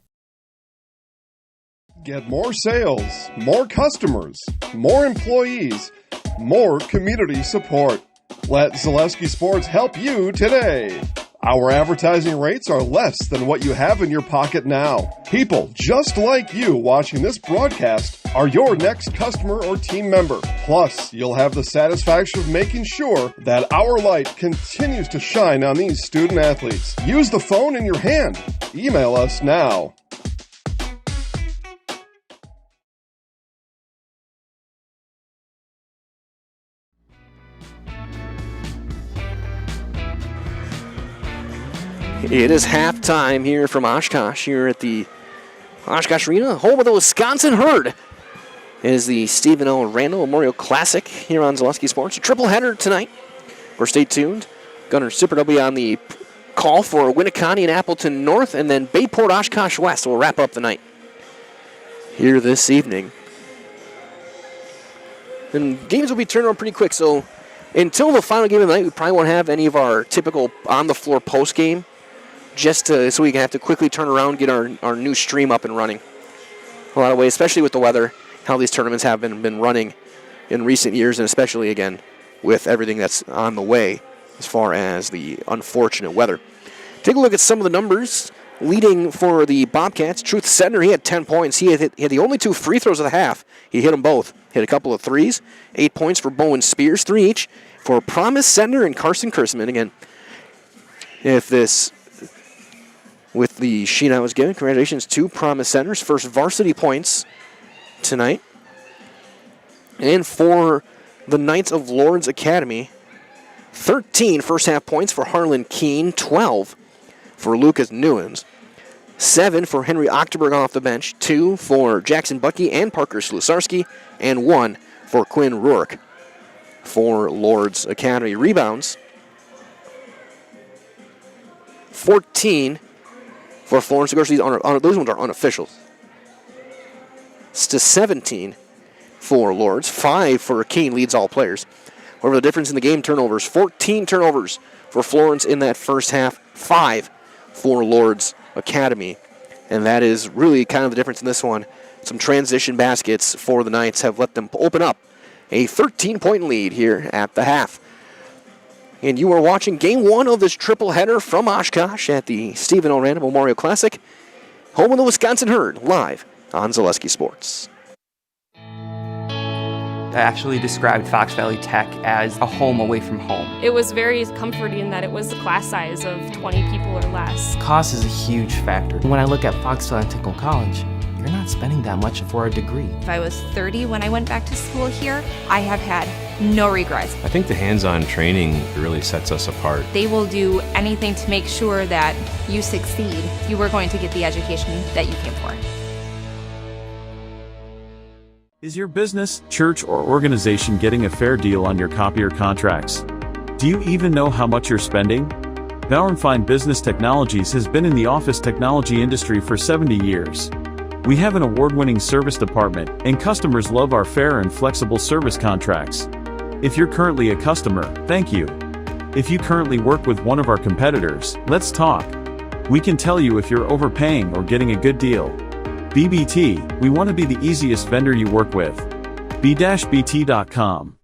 Get more sales, more customers, more employees, more community support. Let Zaleski Sports help you today. Our advertising rates are less than what you have in your pocket now. People just like you watching this broadcast are your next customer or team member. Plus, you'll have the satisfaction of making sure that our light continues to shine on these student athletes. Use the phone in your hand. Email us now. It is halftime here from Oshkosh, here at the Oshkosh Arena, home of the Wisconsin Herd. It is the Stephen L. Randall Memorial Classic here on Zaleski Sports. A triple header tonight. Or stay tuned. Gunnar Super will be on the call for Winneconne and Appleton North, and then Bayport Oshkosh West will wrap up the night here this evening. And games will be turned around pretty quick, so until the final game of the night, we probably won't have any of our typical on-the-floor post-game, just so we can have to quickly turn around and get our new stream up and running. A lot of ways, especially with the weather, how these tournaments have been running in recent years, and especially, again, with everything that's on the way as far as the unfortunate weather. Take a look at some of the numbers. Leading for the Bobcats, Truth Sedner, he had 10 points. He had the only 2 free throws of the half. He hit them both. Hit a couple of threes. 8 points for Bowen Spears, 3 each for Promise Sedner and Carson Kursman. Again, if this, with the sheet I was given, congratulations to Promise Sedner's first varsity points tonight. And for the Knights of Lourdes Academy, 13 first half points for Harlan Keene, 12 for Lucas Newens, 7 for Henry Ochterberg off the bench, 2 for Jackson Buckey and Parker Slusarski, and 1 for Quinn Rourke for Lourdes Academy. Rebounds, 14 for Florence. Of course, those ones are unofficial. It's to 17 for Lourdes. 5 for Keene, leads all players. However, the difference in the game turnovers, 14 turnovers for Florence in that first half, 5 for Lourdes Academy. And that is really kind of the difference in this one. Some transition baskets for the Knights have let them open up a 13-point lead here at the half. And you are watching Game 1 of this triple header from Oshkosh at the Stephen O. Randall Memorial Classic, home of the Wisconsin Herd, live on Zaleski Sports. I actually described Fox Valley Tech as a home away from home. It was very comforting that it was the class size of 20 people or less. Cost is a huge factor. When I look at Fox Valley Technical College, you're not spending that much for a degree. If I was 30 when I went back to school here, I have had no regrets. I think the hands-on training really sets us apart. They will do anything to make sure that you succeed. You are going to get the education that you came for. Is your business, church, or organization getting a fair deal on your copier contracts? Do you even know how much you're spending? Bauer & Fine Business Technologies has been in the office technology industry for 70 years. We have an award-winning service department, and customers love our fair and flexible service contracts. If you're currently a customer, thank you. If you currently work with one of our competitors, let's talk. We can tell you if you're overpaying or getting a good deal. BBT, we want to be the easiest vendor you work with. b-bt.com.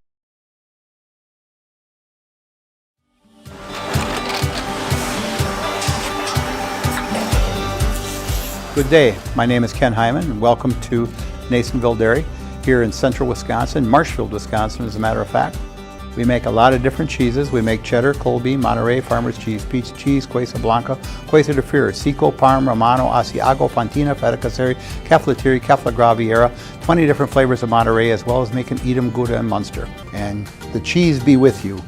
Good day, my name is Ken Hyman and welcome to Nasonville Dairy here in central Wisconsin, Marshfield, Wisconsin as a matter of fact. We make a lot of different cheeses. We make cheddar, Colby, Monterey, Farmer's Cheese, Peach Cheese, Quesa Blanca, Quesa de Freer, Seco, Parm, Romano, Asiago, Fontina, Feta Caseri, Caflateri, Cafla Graviera, 20 different flavors of Monterey, as well as making Edam, Gouda, and Munster. And the cheese be with you.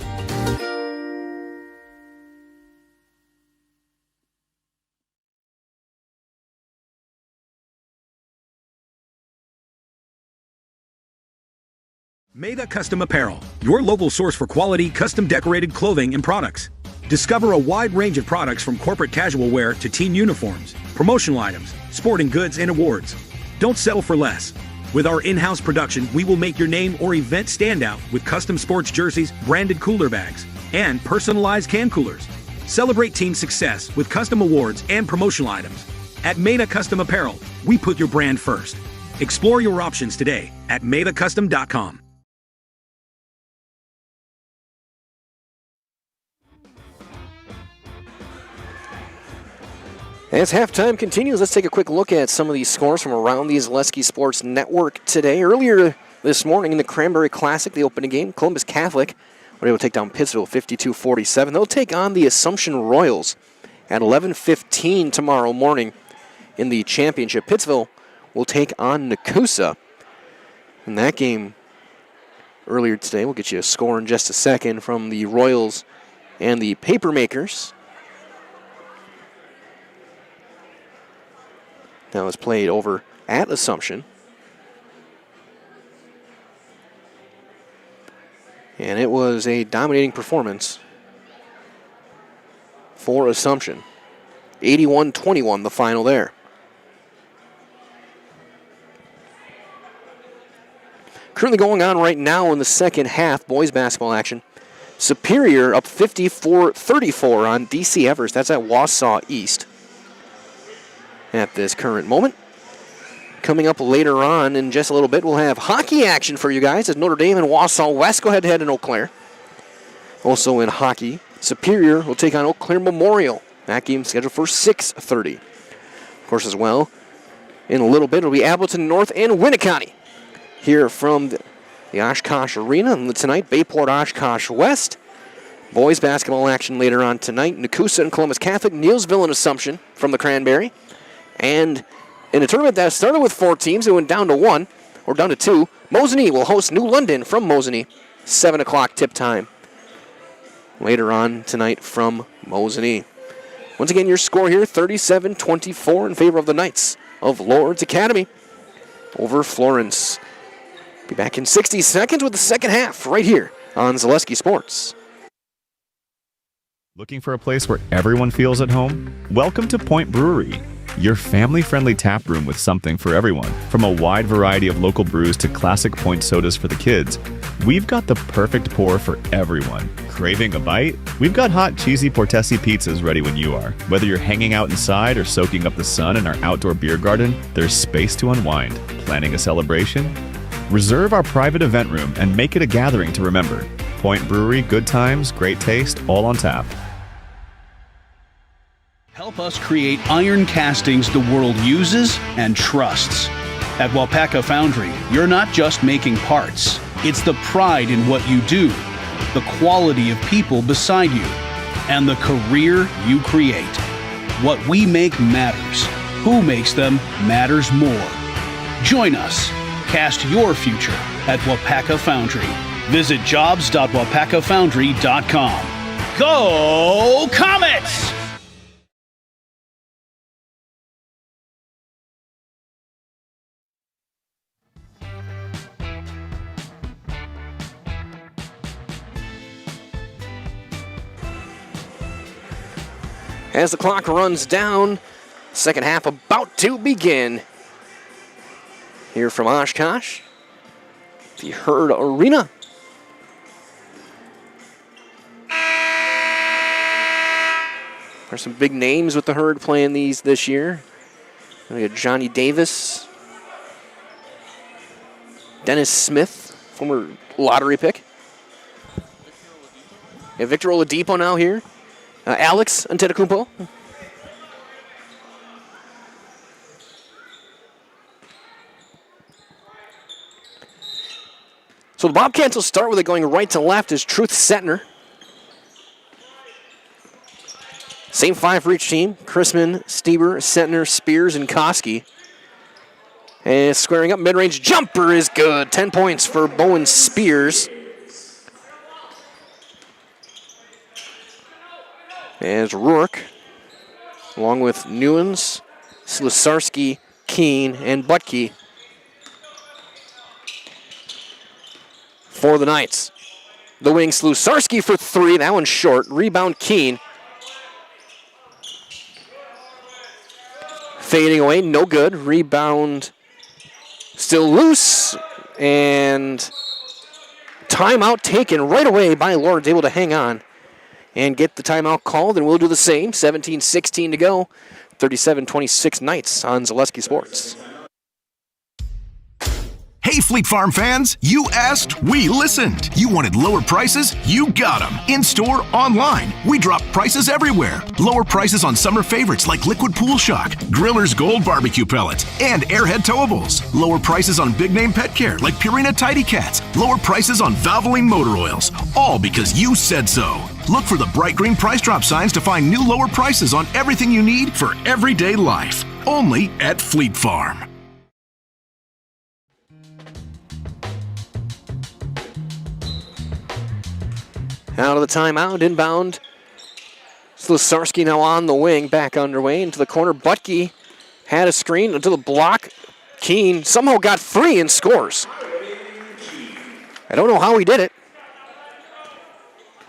Meda Custom Apparel, your local source for quality, custom decorated clothing and products. Discover a wide range of products from corporate casual wear to team uniforms, promotional items, sporting goods, and awards. Don't settle for less. With our in-house production, we will make your name or event stand out with custom sports jerseys, branded cooler bags, and personalized can coolers. Celebrate team success with custom awards and promotional items. At Meda Custom Apparel, we put your brand first. Explore your options today at medacustom.com. As halftime continues, let's take a quick look at some of these scores from around the Zaleski Sports Network today. Earlier this morning in the Cranberry Classic, the opening game, Columbus Catholic were able to take down Pittsville 52-47. They'll take on the Assumption Royals at 11:15 tomorrow morning in the championship. Pittsville will take on Nakusa. In that game earlier today, we'll get you a score in just a second from the Royals and the Papermakers. That was played over at Assumption. And it was a dominating performance for Assumption. 81-21 the final there. Currently going on right now in the second half, boys basketball action. Superior up 54-34 on DC Evers. That's at Wausau East at this current moment. Coming up later on in just a little bit, we'll have hockey action for you guys as Notre Dame and Wausau West go head-to-head in Eau Claire. Also in hockey, Superior will take on Eau Claire Memorial. That game's scheduled for 6:30. Of course, as well, in a little bit, it'll be Appleton North and Winnicott here from the Oshkosh Arena. And tonight, Bayport Oshkosh West. Boys basketball action later on tonight. Nakusa and Columbus Catholic, Neilsville and Assumption from the Cranberry. And in a tournament that started with 4 teams, it went down to 1, or down to 2. Mosinee will host New London from Mosinee. 7 o'clock tip time later on tonight from Mosinee. Once again, your score here, 37-24 in favor of the Knights of Lourdes Academy over Florence. Be back in 60 seconds with the second half right here on Zaleski Sports. Looking for a place where everyone feels at home? Welcome to Point Brewery. your family-friendly tap room with something for everyone. From a wide variety of local brews to classic point sodas for the kids, we've got the perfect pour for everyone. Craving a bite? We've got hot, cheesy Portesi pizzas ready when you are. Whether you're hanging out inside or soaking up the sun in our outdoor beer garden, there's space to unwind. Planning a celebration? Reserve our private event room and make it a gathering to remember. Point Brewery, good times, great taste, all on tap. Help us create iron castings the world uses and trusts. At WIAA Foundry, you're not just making parts. It's the pride in what you do, the quality of people beside you, and the career you create. What we make matters. Who makes them matters more. Join us. Cast your future at WIAA Foundry. Visit jobs.wapakafoundry.com. Go Comets! As the clock runs down, second half about to begin. Here from Oshkosh, the Herd Arena. There's some big names with the Herd playing these this year. We got Johnny Davis, Dennis Smith, former lottery pick. Yeah, Victor Oladipo now here. Alex Antetokounmpo. So the Bobcats will start with it going right to left as Truth Setner. Same five for each team. Chrisman, Stieber, Setner, Spears, and Koski. And squaring up, mid-range jumper is good. 10 points for Bowen Spears. As Rourke, along with Newens, Slusarski, Keene, and Butke for the Knights. The wing, Slusarski for three. That one's short. Rebound, Keene. Fading away, no good. Rebound, still loose. And timeout taken right away by Lourdes, able to hang on and get the timeout called, and we'll do the same. 17-16 to go. 37-26 Knights on Zaleski Sports. Hey, Fleet Farm fans, you asked, we listened. You wanted lower prices? You got them. In-store, online. We drop prices everywhere. Lower prices on summer favorites like Liquid Pool Shock, Griller's Gold Barbecue Pellets, and Airhead Towables. Lower prices on big-name pet care like Purina Tidy Cats. Lower prices on Valvoline motor oils. All because you said so. Look for the bright green price drop signs to find new lower prices on everything you need for everyday life. Only at Fleet Farm. Out of the timeout, inbound. Slusarski now on the wing, back underway into the corner. Butke had a screen into the block. Keene somehow got free and scores. I don't know how he did it,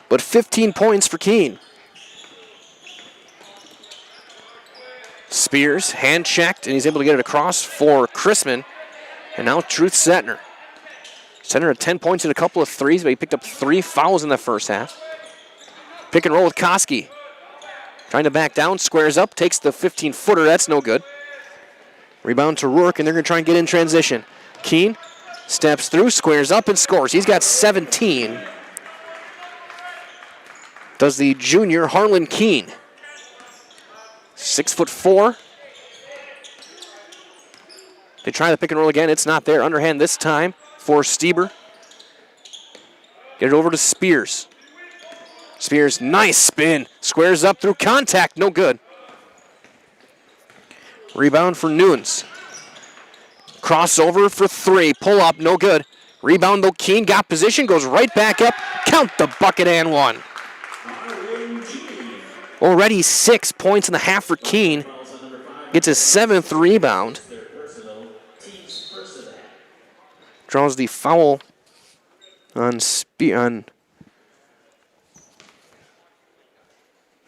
but 15 points for Keene. Spears, hand checked, and he's able to get it across for Chrisman. And now Truth Setner. Setner had 10 points and a couple of threes, but he picked up 3 fouls in the first half. Pick and roll with Koski. Trying to back down, squares up, takes the 15-footer. That's no good. Rebound to Rourke, and they're going to try and get in transition. Keene steps through, squares up, and scores. He's got 17. Does the junior Harlan Keene. 6'4". They try the pick and roll again. It's not there. Underhand this time for Stieber. Get it over to Spears. Spears, nice spin. Squares up through contact, no good. Rebound for Newens. Crossover for three. Pull up, no good. Rebound though, Keene got position, goes right back up. Count the bucket and one. Already 6 points in the half for Keene. Gets his 7th rebound. Draws the foul on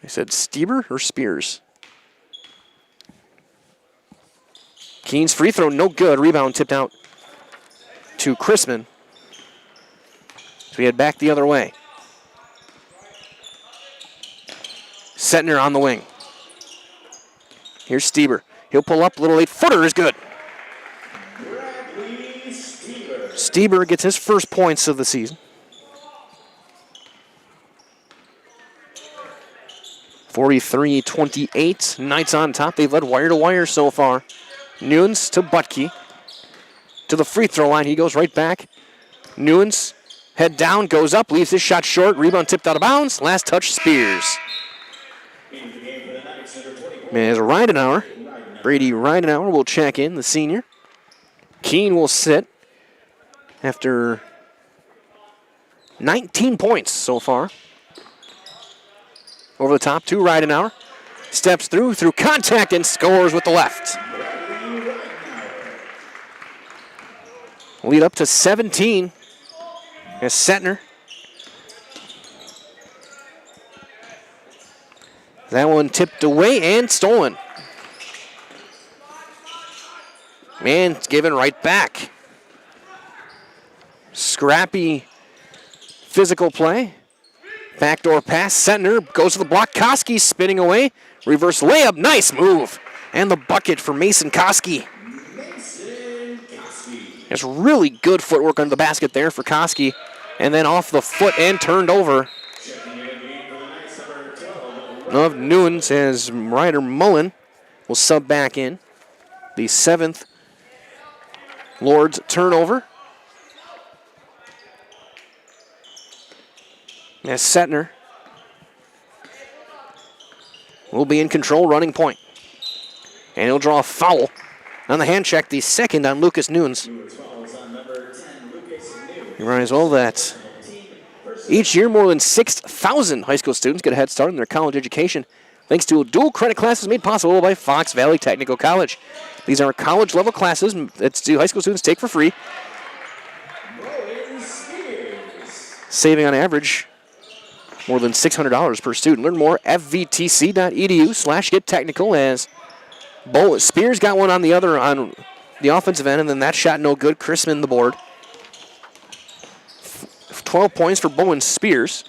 I said Stieber or Spears? Keen's free throw, no good. Rebound tipped out to Chrisman. So we head back the other way. Setner on the wing. Here's Stieber. He'll pull up, little 8-footer is good. Stieber gets his first points of the season. 43-28. Knights on top. They've led wire to wire so far. Nunes to Butke. To the free throw line. He goes right back. Nunes, head down, goes up, leaves his shot short. Rebound tipped out of bounds. Last touch, Spears. As Ridenauer, Brady Ridenauer will check in, the senior. Keen will sit after 19 points so far. Over the top to Ridenauer. Steps through contact, and scores with the left. Lead up to 17 as Setner. That one tipped away and stolen. Man, it's given right back. Scrappy physical play. Backdoor pass. Setner goes to the block. Koski spinning away. Reverse layup. Nice move. And the bucket for Mason Koski. There's really good footwork under the basket there for Koski. And then off the foot and turned over of Nunes as Ryder Mullen will sub back in. The 7th Lourdes turnover. As Setner will be in control, running point. And he'll draw a foul on the hand check, the second on Lucas Nunes. You might as well that each year more than 6,000 high school students get a head start in their college education thanks to dual credit classes made possible by Fox Valley Technical College. These are college level classes that high school students take for free, saving on average more than $600 per student. Learn more at fvtc.edu/gettechnical as Spears got one on the other on the offensive end, and then that shot no good. Chrisman the board. 12 points for Bowen Spears.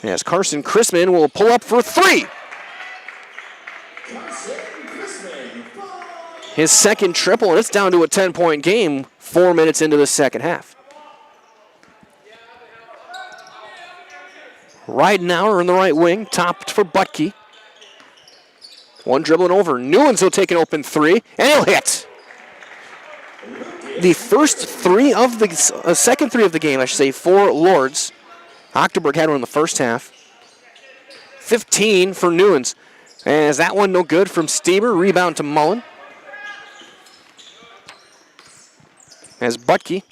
As Carson Chrisman will pull up for 3. His second triple, and it's down to a 10-point game 4 minutes into the second half. Ridenauer in the right wing, topped for Butke. One dribbling over. Nunes will take an open 3, and he'll hit. The first 3 of the second 3 of the game, I should say, for Lourdes. Octoberg had one in the first half. 15 for Nunes. As that one no good from Stieber. Rebound to Mullen. As Butke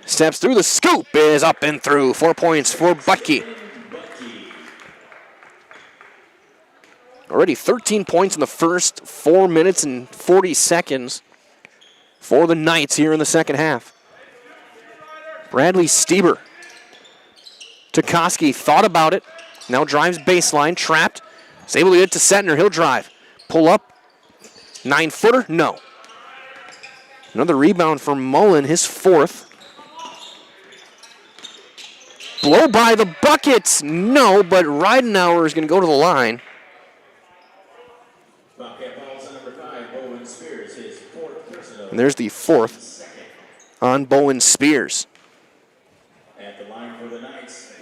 steps through, the scoop is up and through. 4 points for Butke. Already 13 points in the first 4 minutes and 40 seconds for the Knights here in the second half. Bradley Stieber to Koski, thought about it, now drives baseline, trapped, is able to get it to Setner, he'll drive, pull up, 9-footer, no. Another rebound for Mullen, his 4th. Blow by the buckets, no, but Ridenauer is going to go to the line. And there's the 4th on Bowen Spears. At the line for the Knights,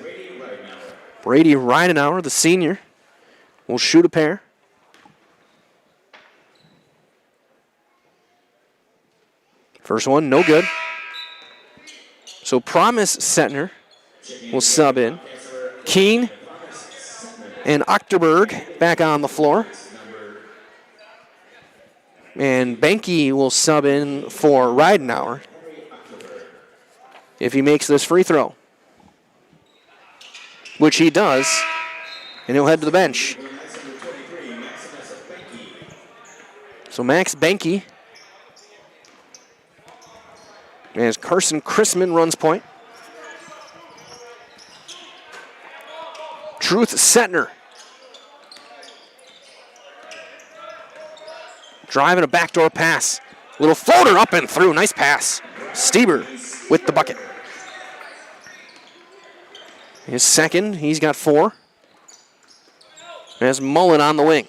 Brady Ridenauer, the senior, will shoot a pair. First one, no good. So Promise Setner will sub in. Keen and Octoberg back on the floor. And Benke will sub in for Ridenauer if he makes this free throw, which he does, and he'll head to the bench. So Max Benke, as Carson Chrisman runs point. Truth Setner Driving a backdoor pass. Little floater up and through. Nice pass. Stieber with the bucket. His second, he's got 4. There's Mullen on the wing.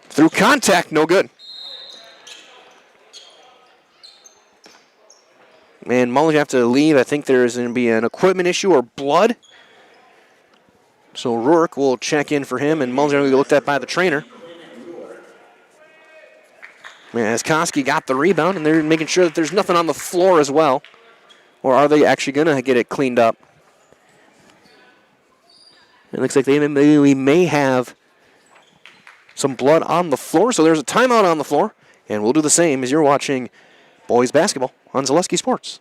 Through contact, no good. And Mullen have to leave. I think there's going to be an equipment issue or blood. So Rourke will check in for him, and Mullen's going to be looked at by the trainer. As Koski got the rebound, and they're making sure that there's nothing on the floor as well. Or are they actually going to get it cleaned up? It looks like we may have some blood on the floor, so there's a timeout on the floor. And we'll do the same as you're watching boys basketball on Zaleski Sports.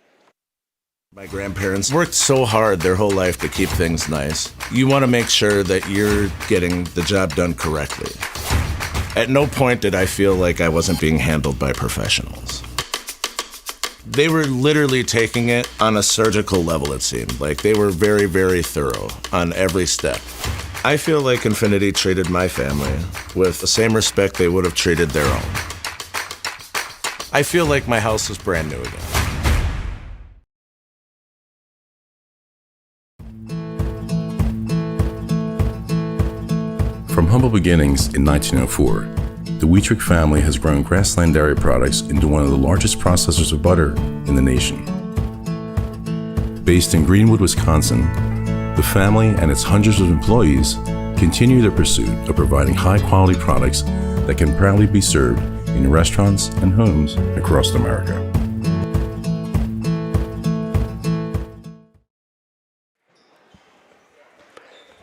My grandparents worked so hard their whole life to keep things nice. You want to make sure that you're getting the job done correctly. At no point did I feel like I wasn't being handled by professionals. They were literally taking it on a surgical level, it seemed. Like they were very, very thorough on every step. I feel like Infinity treated my family with the same respect they would have treated their own. I feel like my house is brand new again. From humble beginnings in 1904, the Wheatrick family has grown Grassland Dairy Products into one of the largest processors of butter in the nation. Based in Greenwood, Wisconsin, the family and its hundreds of employees continue their pursuit of providing high-quality products that can proudly be served in restaurants and homes across America.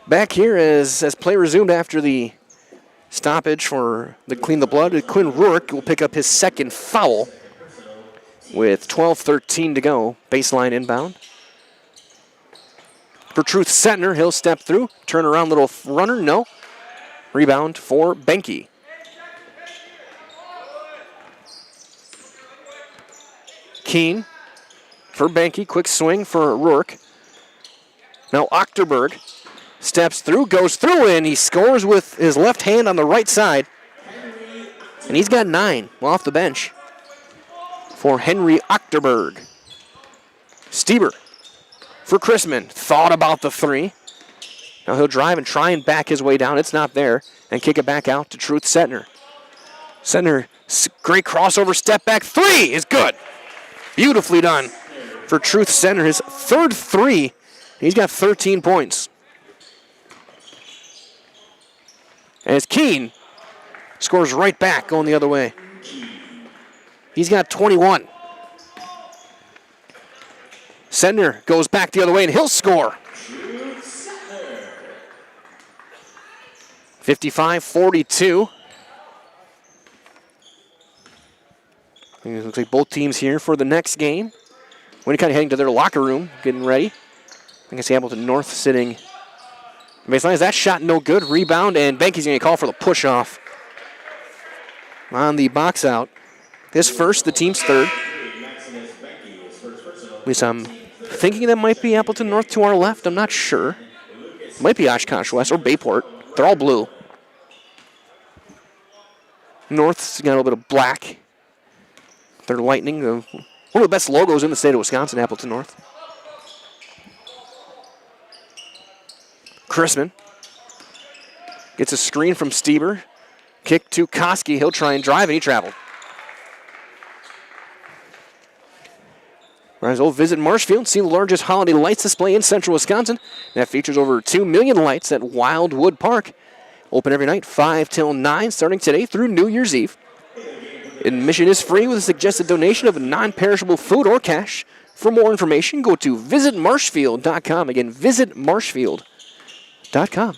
Back here as play resumed after the stoppage for the Clean the Blood, Quinn Rourke will pick up his second foul with 12:13 to go. Baseline inbound. For Truth Setner, he'll step through, turn around, little runner, no. Rebound for Benke. Keene for Benke, quick swing for Rourke. Now Ochterberg steps through, goes through, and he scores with his left hand on the right side. And he's got 9 off the bench for Henry Ochterberg. Stieber for Chrisman. Thought about the 3. Now he'll drive and try and back his way down. It's not there. And kick it back out to Truth Setner. Setner, great crossover, step back. 3 is good. Beautifully done for Truth Setner. His third 3. He's got 13 points. As Keene scores right back, going the other way. He's got 21. Sender goes back the other way, and he'll score. 55-42. It looks like both teams here for the next game. Winnicott heading to their locker room, getting ready. I guess Appleton North sitting baseline. Is that shot no good? Rebound, and Benke's going to call for the push-off on the box out. His first, the team's third. At least I'm thinking that might be Appleton North to our left. I'm not sure. It might be Oshkosh West or Bayport. They're all blue. North's got a little bit of black. They're Lightning. One of the best logos in the state of Wisconsin, Appleton North. Chrisman gets a screen from Stieber. Kick to Koski. He'll try and drive, and he traveled. Whereas we'll visit Marshfield and see the largest holiday lights display in central Wisconsin. That features over 2 million lights at Wildwood Park. Open every night, 5 till 9, starting today through New Year's Eve. Admission is free with a suggested donation of non-perishable food or cash. For more information, go to visitmarshfield.com. Again, visitmarshfield.com.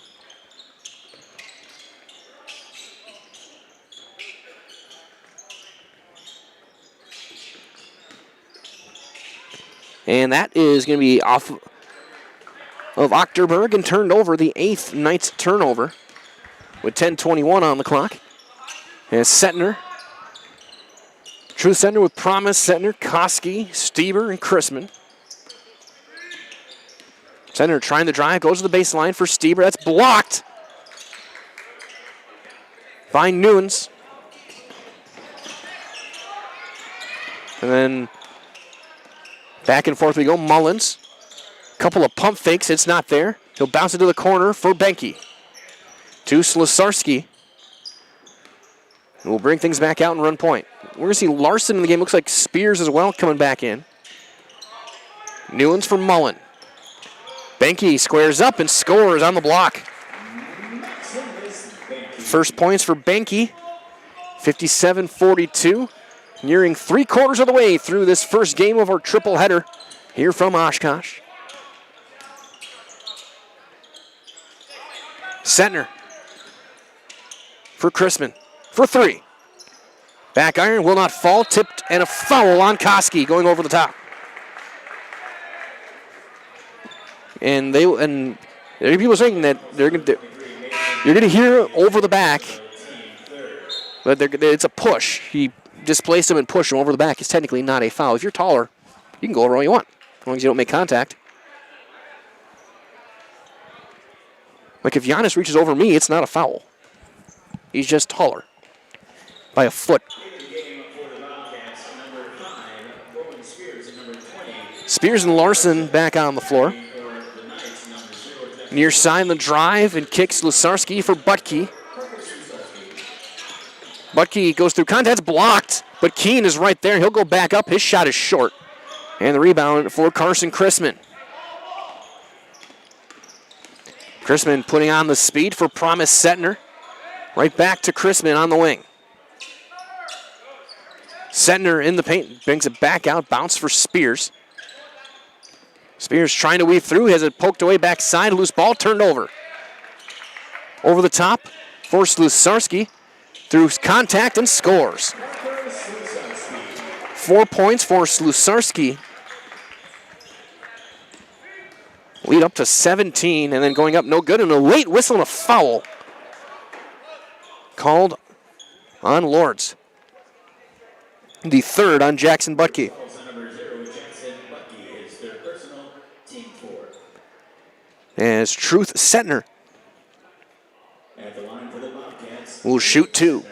And that is going to be off of Ochterberg and turned over, the 8th Knights turnover with 10:21 on the clock. And Setner. Truth Setner with Promise, Setner, Koski, Stieber, and Chrisman. Setner trying to drive, goes to the baseline for Stieber. That's blocked. by Nunes. And then back and forth we go. Mullins. Couple of pump fakes. It's not there. He'll bounce it to the corner for Benke. To Slusarski. We'll bring things back out and run point. We're going to see Larson in the game. Looks like Spears as well coming back in. Newlands for Mullen. Benke squares up and scores on the block. First points for Benke. 57-42. Nearing 3/4 of the way through this first game of our triple header here from Oshkosh. Setner for Chrisman for 3. Back iron will not fall. Tipped and a foul on Koski going over the top. And there are people saying that you're going to hear over the back, but it's a push. He displaced him and pushed him over the back. It's technically not a foul. If you're taller, you can go over all you want, as long as you don't make contact. Like if Giannis reaches over me, it's not a foul. He's just taller by a foot. Spears and Larson back on the floor. Near side the drive and kicks Lusarski for Butke. Butke goes through contact, blocked, but Keene is right there. He'll go back up. His shot is short. And the rebound for Carson Chrisman. Chrisman putting on the speed for Promise Setner. Right back to Chrisman on the wing. Setner in the paint, brings it back out, bounce for Spears. Spears trying to weave through, has it poked away backside, loose ball turned over. Over the top for Lusarski, through contact and scores. 4 points for Lusarski. Lead up to 17, and then going up no good, and a late whistle and a foul called on Lourdes. The third on Jackson Butke. As Truth Setner will shoot 2.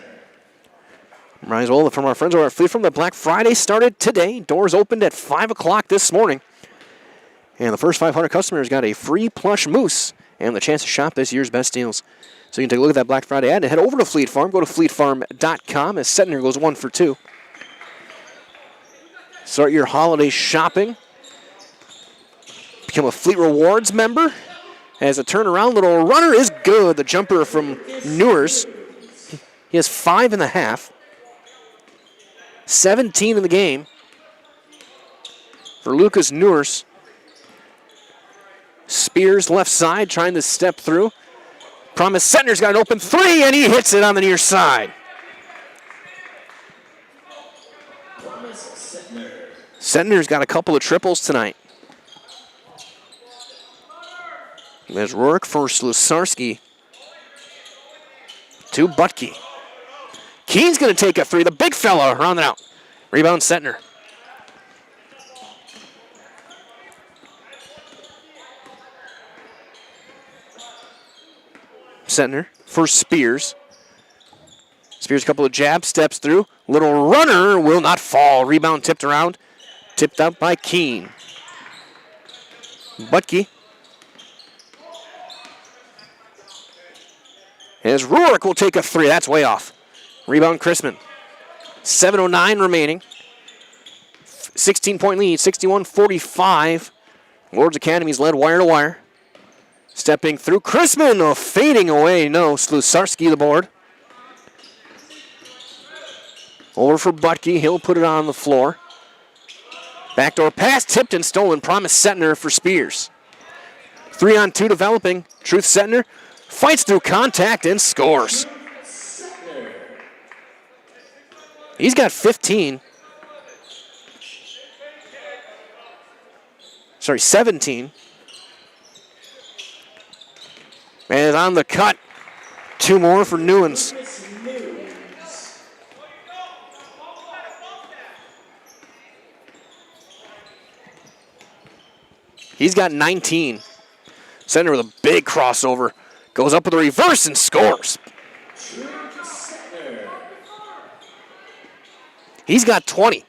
Might as well from our friends over at Fleet Farm. The Black Friday started today. Doors opened at 5 o'clock this morning. And the first 500 customers got a free plush moose and the chance to shop this year's best deals. So you can take a look at that Black Friday ad and head over to Fleet Farm. Go to fleetfarm.com as Setner goes 1 for 2. Start your holiday shopping. Become a Fleet Rewards member. As a turnaround, little runner is good. The jumper from Newers. He has 5.5. 17 in the game for Lucas Newers. Spears left side trying to step through. Promise Setner's got an open 3 and he hits it on the near side. Setner's got a couple of triples tonight. There's Rourke for Lusarski. To Butke. Keene's going to take a 3. The big fella rounded out. Rebound Setner. Setner for Spears. Spears a couple of jabs, steps through. Little runner will not fall. Rebound tipped around. Tipped out by Keene. Butke. As Rourke will take a 3. That's way off. Rebound Chrisman. 7:09 remaining. 16-point lead, 61-45. Lourdes Academy's led wire to wire. Stepping through Chrisman, fading away. No, Slusarski the board. Over for Butke. He'll put it on the floor. Backdoor pass, tipped and stolen. Promise Setner for Spears. 3-on-2 developing. Truth Setner fights through contact and scores. He's got 15. 17. And on the cut, 2 more for Newlands. He's got 19. Setner with a big crossover. Goes up with a reverse and scores. He's got 20.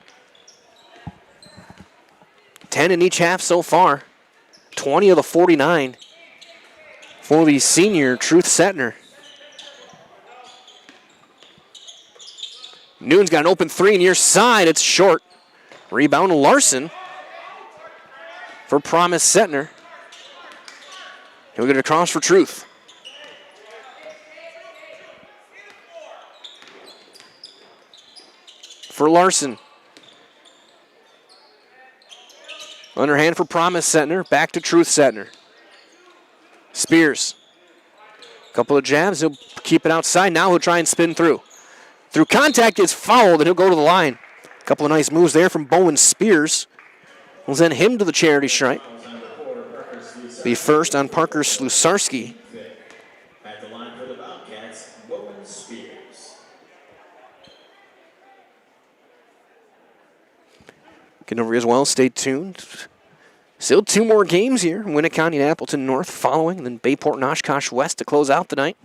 10 in each half so far. 20 of the 49 for the senior Truth Setner. Noon's got an open three near side. It's short. Rebound Larson for Promise Setner. He'll get it across for Truth. For Larson. Underhand for Promise Setner. Back to Truth Setner. Spears. Couple of jabs. He'll keep it outside. Now he'll try and spin through. Through contact, is fouled, and he'll go to the line. Couple of nice moves there from Bowen Spears. We'll send him to the charity stripe. The first on Parker Slusarski. At the line for the Bobcats, Bowen Spears. Getting over as well. Stay tuned. Still 2 more games here. Winnet County and Appleton North following, and then Bayport and Oshkosh West to close out the night.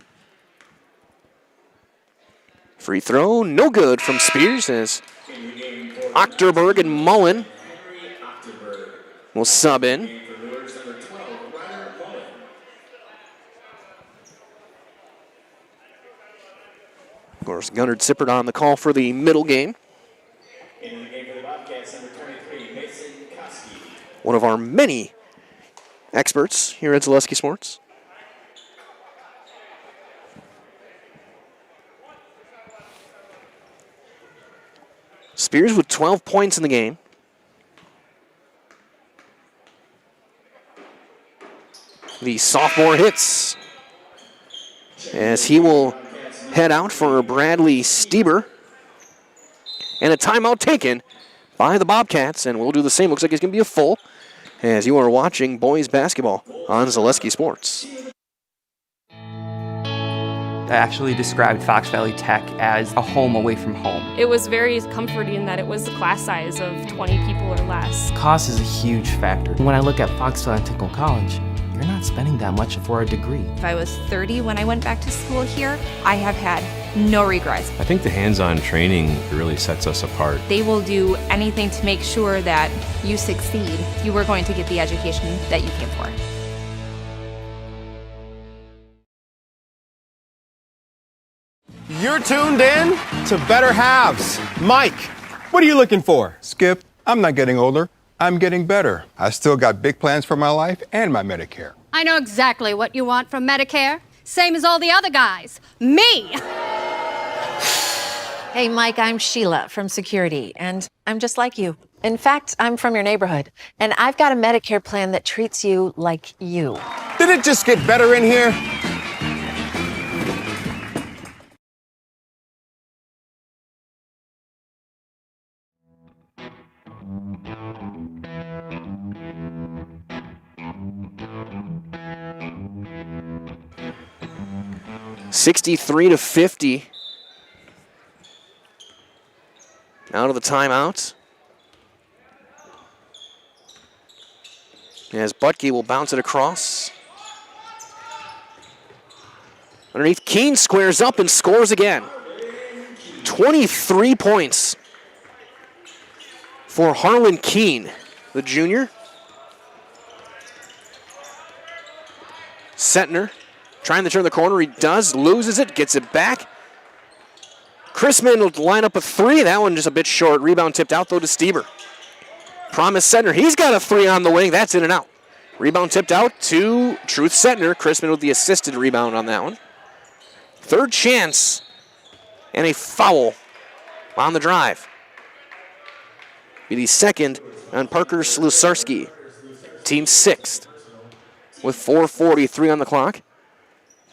Free throw, no good from Spears as Ochterberg and Mullen will sub in. Of course, Gunnar Zippert on the call for the middle game. In the game for the Bobcats, number 23, Mason Koski. One of our many experts here at Zaleski Sports. Spears with 12 points in the game. The sophomore hits as he will head out for Bradley Stieber. And a timeout taken by the Bobcats, and we'll do the same. Looks like it's going to be a full as you are watching boys basketball on Zaleski Sports. I actually described Fox Valley Tech as a home away from home. It was very comforting that it was a class size of 20 people or less. Cost is a huge factor. When I look at Fox Valley Technical College, you're not spending that much for a degree. If I was 30 when I went back to school here, I have had no regrets. I think the hands-on training really sets us apart. They will do anything to make sure that you succeed. You are going to get the education that you came for. You're tuned in to Better Halves. Mike, what are you looking for? Skip, I'm not getting older. I'm getting better. I still got big plans for my life and my Medicare. I know exactly what you want from Medicare. Same as all the other guys. Me! Hey, Mike, I'm Sheila from Security, and I'm just like you. In fact, I'm from your neighborhood, and I've got a Medicare plan that treats you like you. Did it just get better in here? (63-50). Out of the timeout. As Butke will bounce it across. Underneath, Keene squares up and scores again. 23 points for Harlan Keene, the junior. Setner trying to turn the corner. He does, loses it, gets it back. Chrisman will line up a three. That one just a bit short. Rebound tipped out, though, to Stieber. Promise Setner. He's got a three on the wing. That's in and out. Rebound tipped out to Truth Setner. Chrisman with the assisted rebound on that one. Third chance. And a foul on the drive. Be the second on Parker Slusarski. Team sixth with 4:43 on the clock.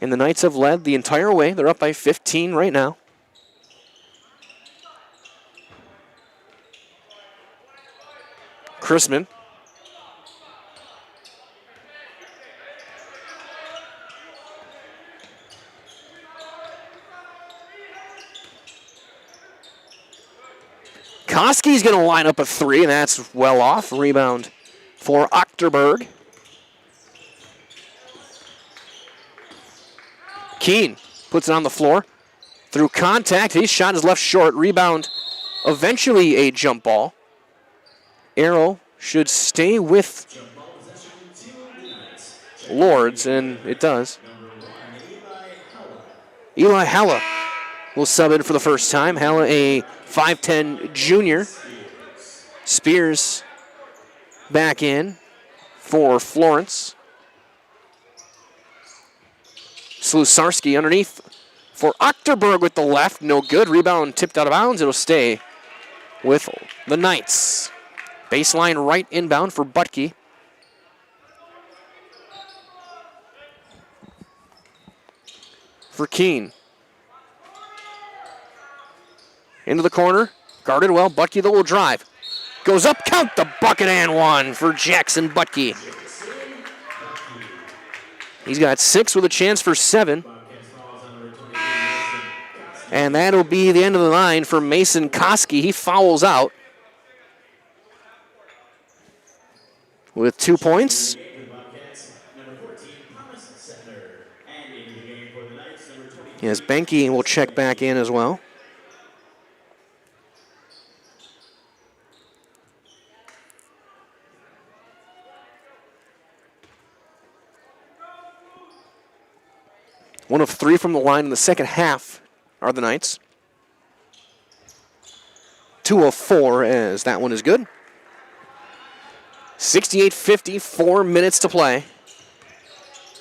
And the Knights have led the entire way. They're up by 15 right now. Chrisman. Koski's going to line up a three, and that's well off. Rebound for Ochterberg. Keene puts it on the floor. Through contact, his shot is left short. Rebound eventually a jump ball. Arrow should stay with Lourdes, and it does. Eli Halla will sub in for the first time. Halla, a 5'10 junior. Spears back in for Florence. Slusarski underneath for Achterberg with the left. No good. Rebound tipped out of bounds. It'll stay with the Knights. Baseline right inbound for Butke. For Keene. Into the corner. Guarded well. Butke though will drive. Goes up. Count the bucket and one for Jackson Butke. He's got 6 with a chance for 7. And that'll be the end of the line for Mason Koski. He fouls out with 2 points. Yes, Benke will check back in as well. One of 3 from the line in the second half are the Knights. 2 of 4 as that one is good. 68-50, 4 minutes to play.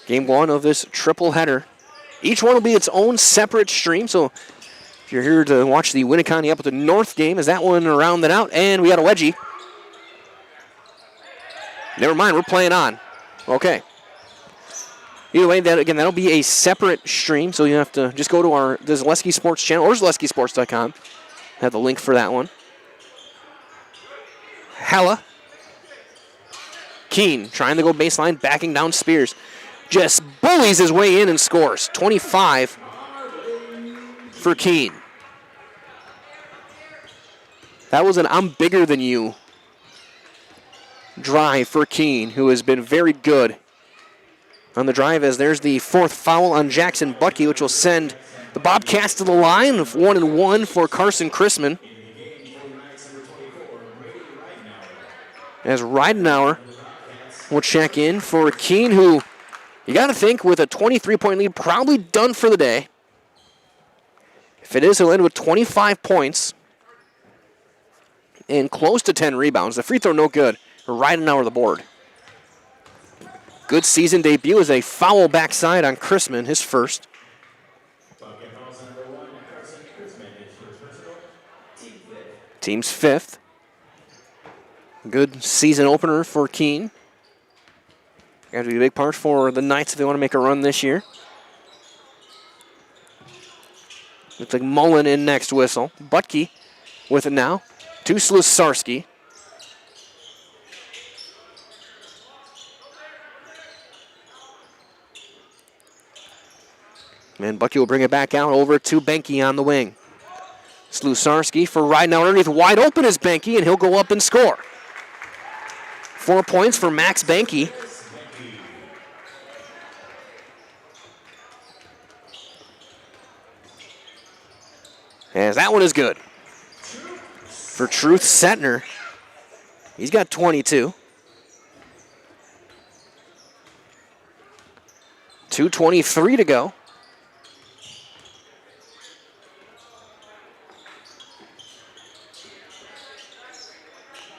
Game 1 of this triple header. Each one will be its own separate stream, so if you're here to watch the Winneconne Appleton North game, as that one rounded out, and we got a wedgie. Never mind, we're playing on. Okay. Either way, that'll be a separate stream, so you have to just go to the Zaleski Sports channel or ZaleskiSports.com. Have the link for that one. Halla. Keene trying to go baseline, backing down Spears. Just bullies his way in and scores. 25 for Keene. That was an I'm bigger than you drive for Keene, who has been very good on the drive, as there's the 4th foul on Jackson Butke, which will send the Bobcats to the line of 1-1 for Carson Chrisman. As Ridenauer will check in for Keene, who you got to think with a 23-point lead, probably done for the day. If it is, he'll end with 25 points and close to 10 rebounds. The free throw no good. Ridenauer the board. Good season debut is a foul backside on Chrisman, his first. Team's 5th. Good season opener for Keene. Got to be a big part for the Knights if they want to make a run this year. Looks like Mullen in next whistle. Butke with it now to Slusarski. And Butke will bring it back out over to Benke on the wing. Slusarski for Ridenauer underneath. Wide open is Benke, and he'll go up and score. 4 points for Max Benke. As that one is good. For Truth Setner, he's got 22. 2:23 to go.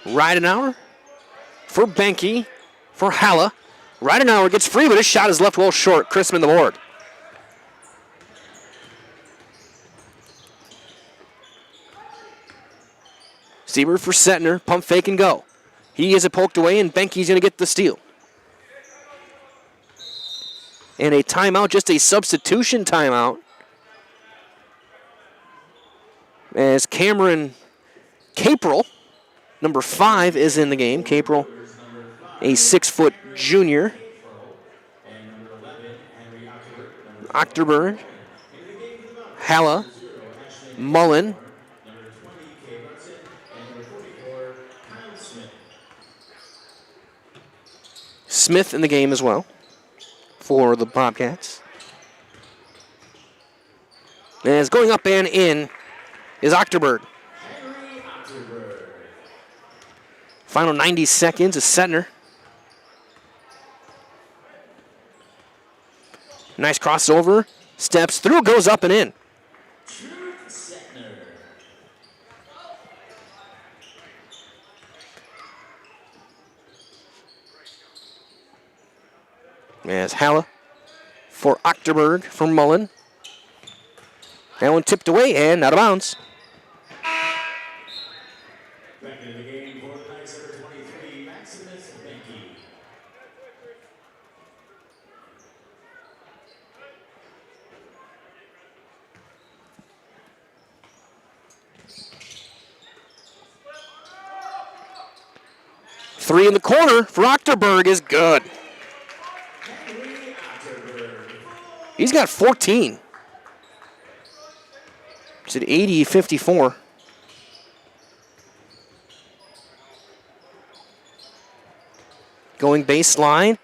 Ridenauer for Benke, for Halla. Ridenauer gets free, but his shot is left well short. Chrisman the board. Sieber for Setner, pump fake and go. He is poked away, and Benke's going to get the steal. And a timeout, just a substitution timeout, as Cameron Caprell, number 5, is in the game. Caprell, a 6-foot junior. Achterberg, Halla, Mullen, Smith in the game as well for the Bobcats. As going up and in is Achterberg. Final 90 seconds is Setner. Nice crossover. Steps through, goes up and in. As Halla for Achterberg from Mullen. That one tipped away and out of bounds. Back in the game, court ice number 23, Maximus Benke. Three in the corner for Achterberg is good. He's got 14. It's at 80-54. Going baseline,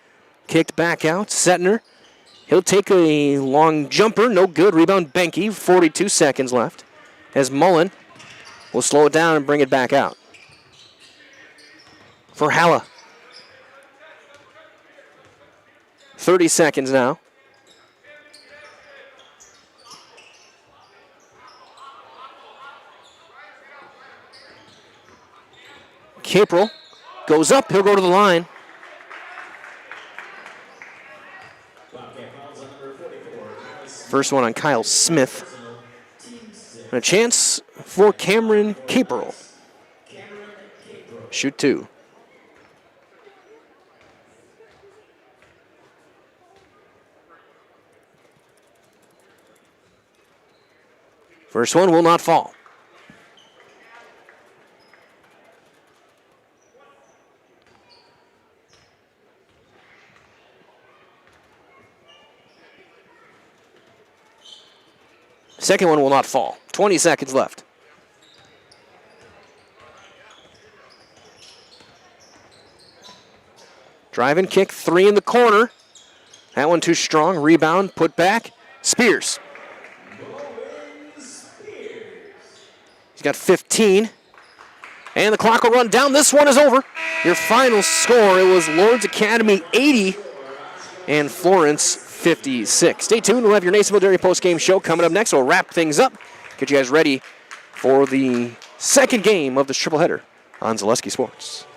kicked back out. Setner, he'll take a long jumper, no good. Rebound Benke, 42 seconds left. As Mullen will slow it down and bring it back out. For Halla. 30 seconds now. Caprel goes up, he'll go to the line. First one on Kyle Smith. And a chance for Cameron Caprel. Shoot two. First one will not fall. Second one will not fall. 20 seconds left. Drive and kick, three in the corner. That one too strong. Rebound, put back. Spears. He's got 15. And the clock will run down. This one is over. Your final score, it was Lourdes Academy 80 and Florence 56. Stay tuned. We'll have your Nasonville Dairy post-game show coming up next. We'll wrap things up, get you guys ready for the second game of this triple header on Zaleski Sports.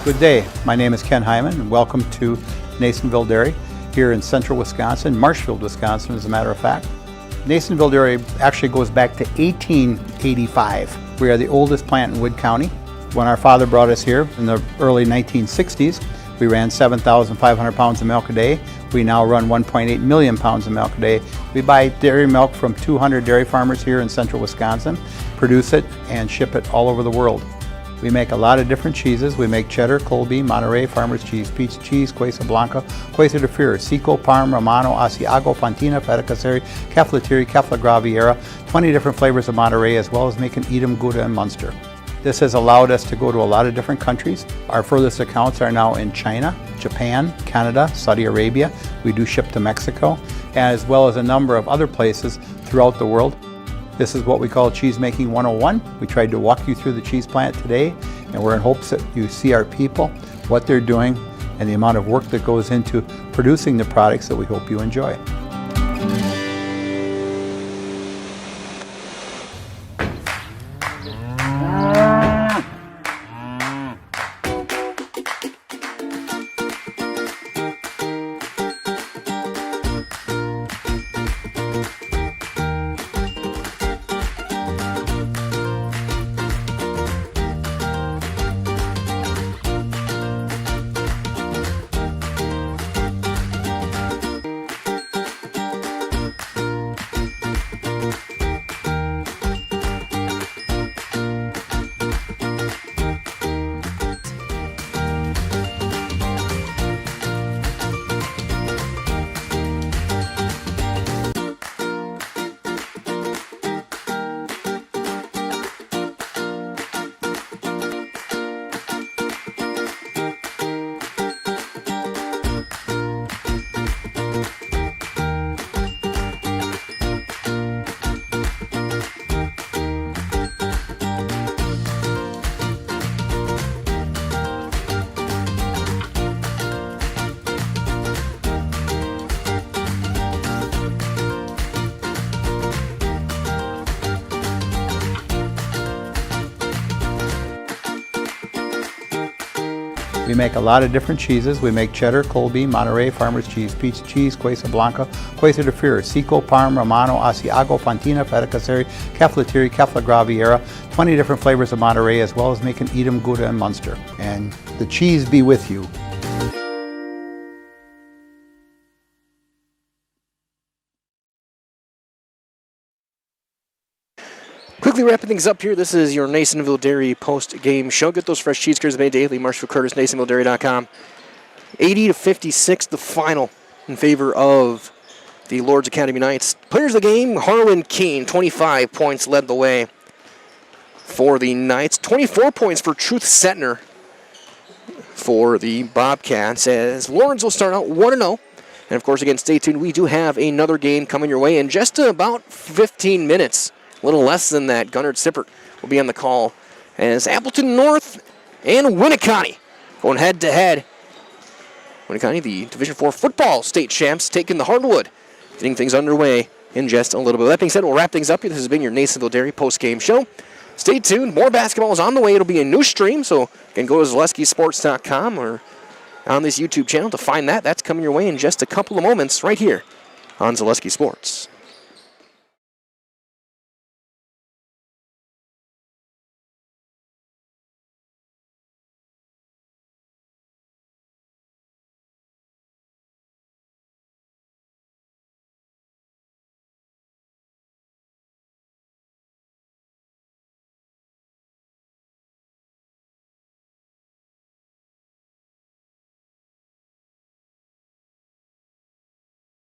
Good day. My name is Ken Hyman, and welcome to Nasonville Dairy here in central Wisconsin, Marshfield, Wisconsin, as a matter of fact. Nasonville Dairy actually goes back to 1885. We are the oldest plant in Wood County. When our father brought us here in the early 1960s, we ran 7,500 pounds of milk a day. We now run 1.8 million pounds of milk a day. We buy dairy milk from 200 dairy farmers here in central Wisconsin, produce it, and ship it all over the world. We make a lot of different cheeses. We make cheddar, Colby, Monterey, Farmer's Cheese, Peach Cheese, Quesa Blanca, Quesa de Freer, Seco, Parm, Romano, Asiago, Fontina, Feta Caseri, Caflatiri, Cafla Graviera, 20 different flavors of Monterey, as well as making Edam, Gouda, and Munster. This has allowed us to go to a lot of different countries. Our furthest accounts are now in China, Japan, Canada, Saudi Arabia. We do ship to Mexico, as well as a number of other places throughout the world. This is what we call Cheese Making 101. We tried to walk you through the cheese plant today, and we're in hopes that you see our people, what they're doing, and the amount of work that goes into producing the products that we hope you enjoy. We make a lot of different cheeses. We make cheddar, Colby, Monterey, Farmer's Cheese, Pizza Cheese, Quesa Blanca, Quesa de Fir, Seco, Parm, Romano, Asiago, Fontina, Feta Caseri, Caflateri, Cafla Graviera, 20 different flavors of Monterey, as well as making Edam, Gouda, and Munster. And the cheese be with you. Quickly wrapping things up here, this is your Nasonville Dairy post-game show. Get those fresh cheese curds made daily. Marshall Curtis, NasonvilleDairy.com. 80-56, the final in favor of the Lourdes Academy Knights. Players of the game, Harlan Keene, 25 points, led the way for the Knights. 24 points for Truth Setner for the Bobcats, as Lawrence will start out 1-0. And, of course, again, stay tuned. We do have another game coming your way in just about 15 minutes. A little less than that. Gunnar Sippert will be on the call as Appleton North and Winneconne going head-to-head. Winneconne, the Division IV football state champs, taking the hardwood. Getting things underway in just a little bit. That being said, we'll wrap things up here. This has been your Nasonville Dairy post-game show. Stay tuned. More basketball is on the way. It'll be a new stream, so you can go to ZaleskiSports.com or on this YouTube channel to find that. That's coming your way in just a couple of moments right here on Zaleski Sports.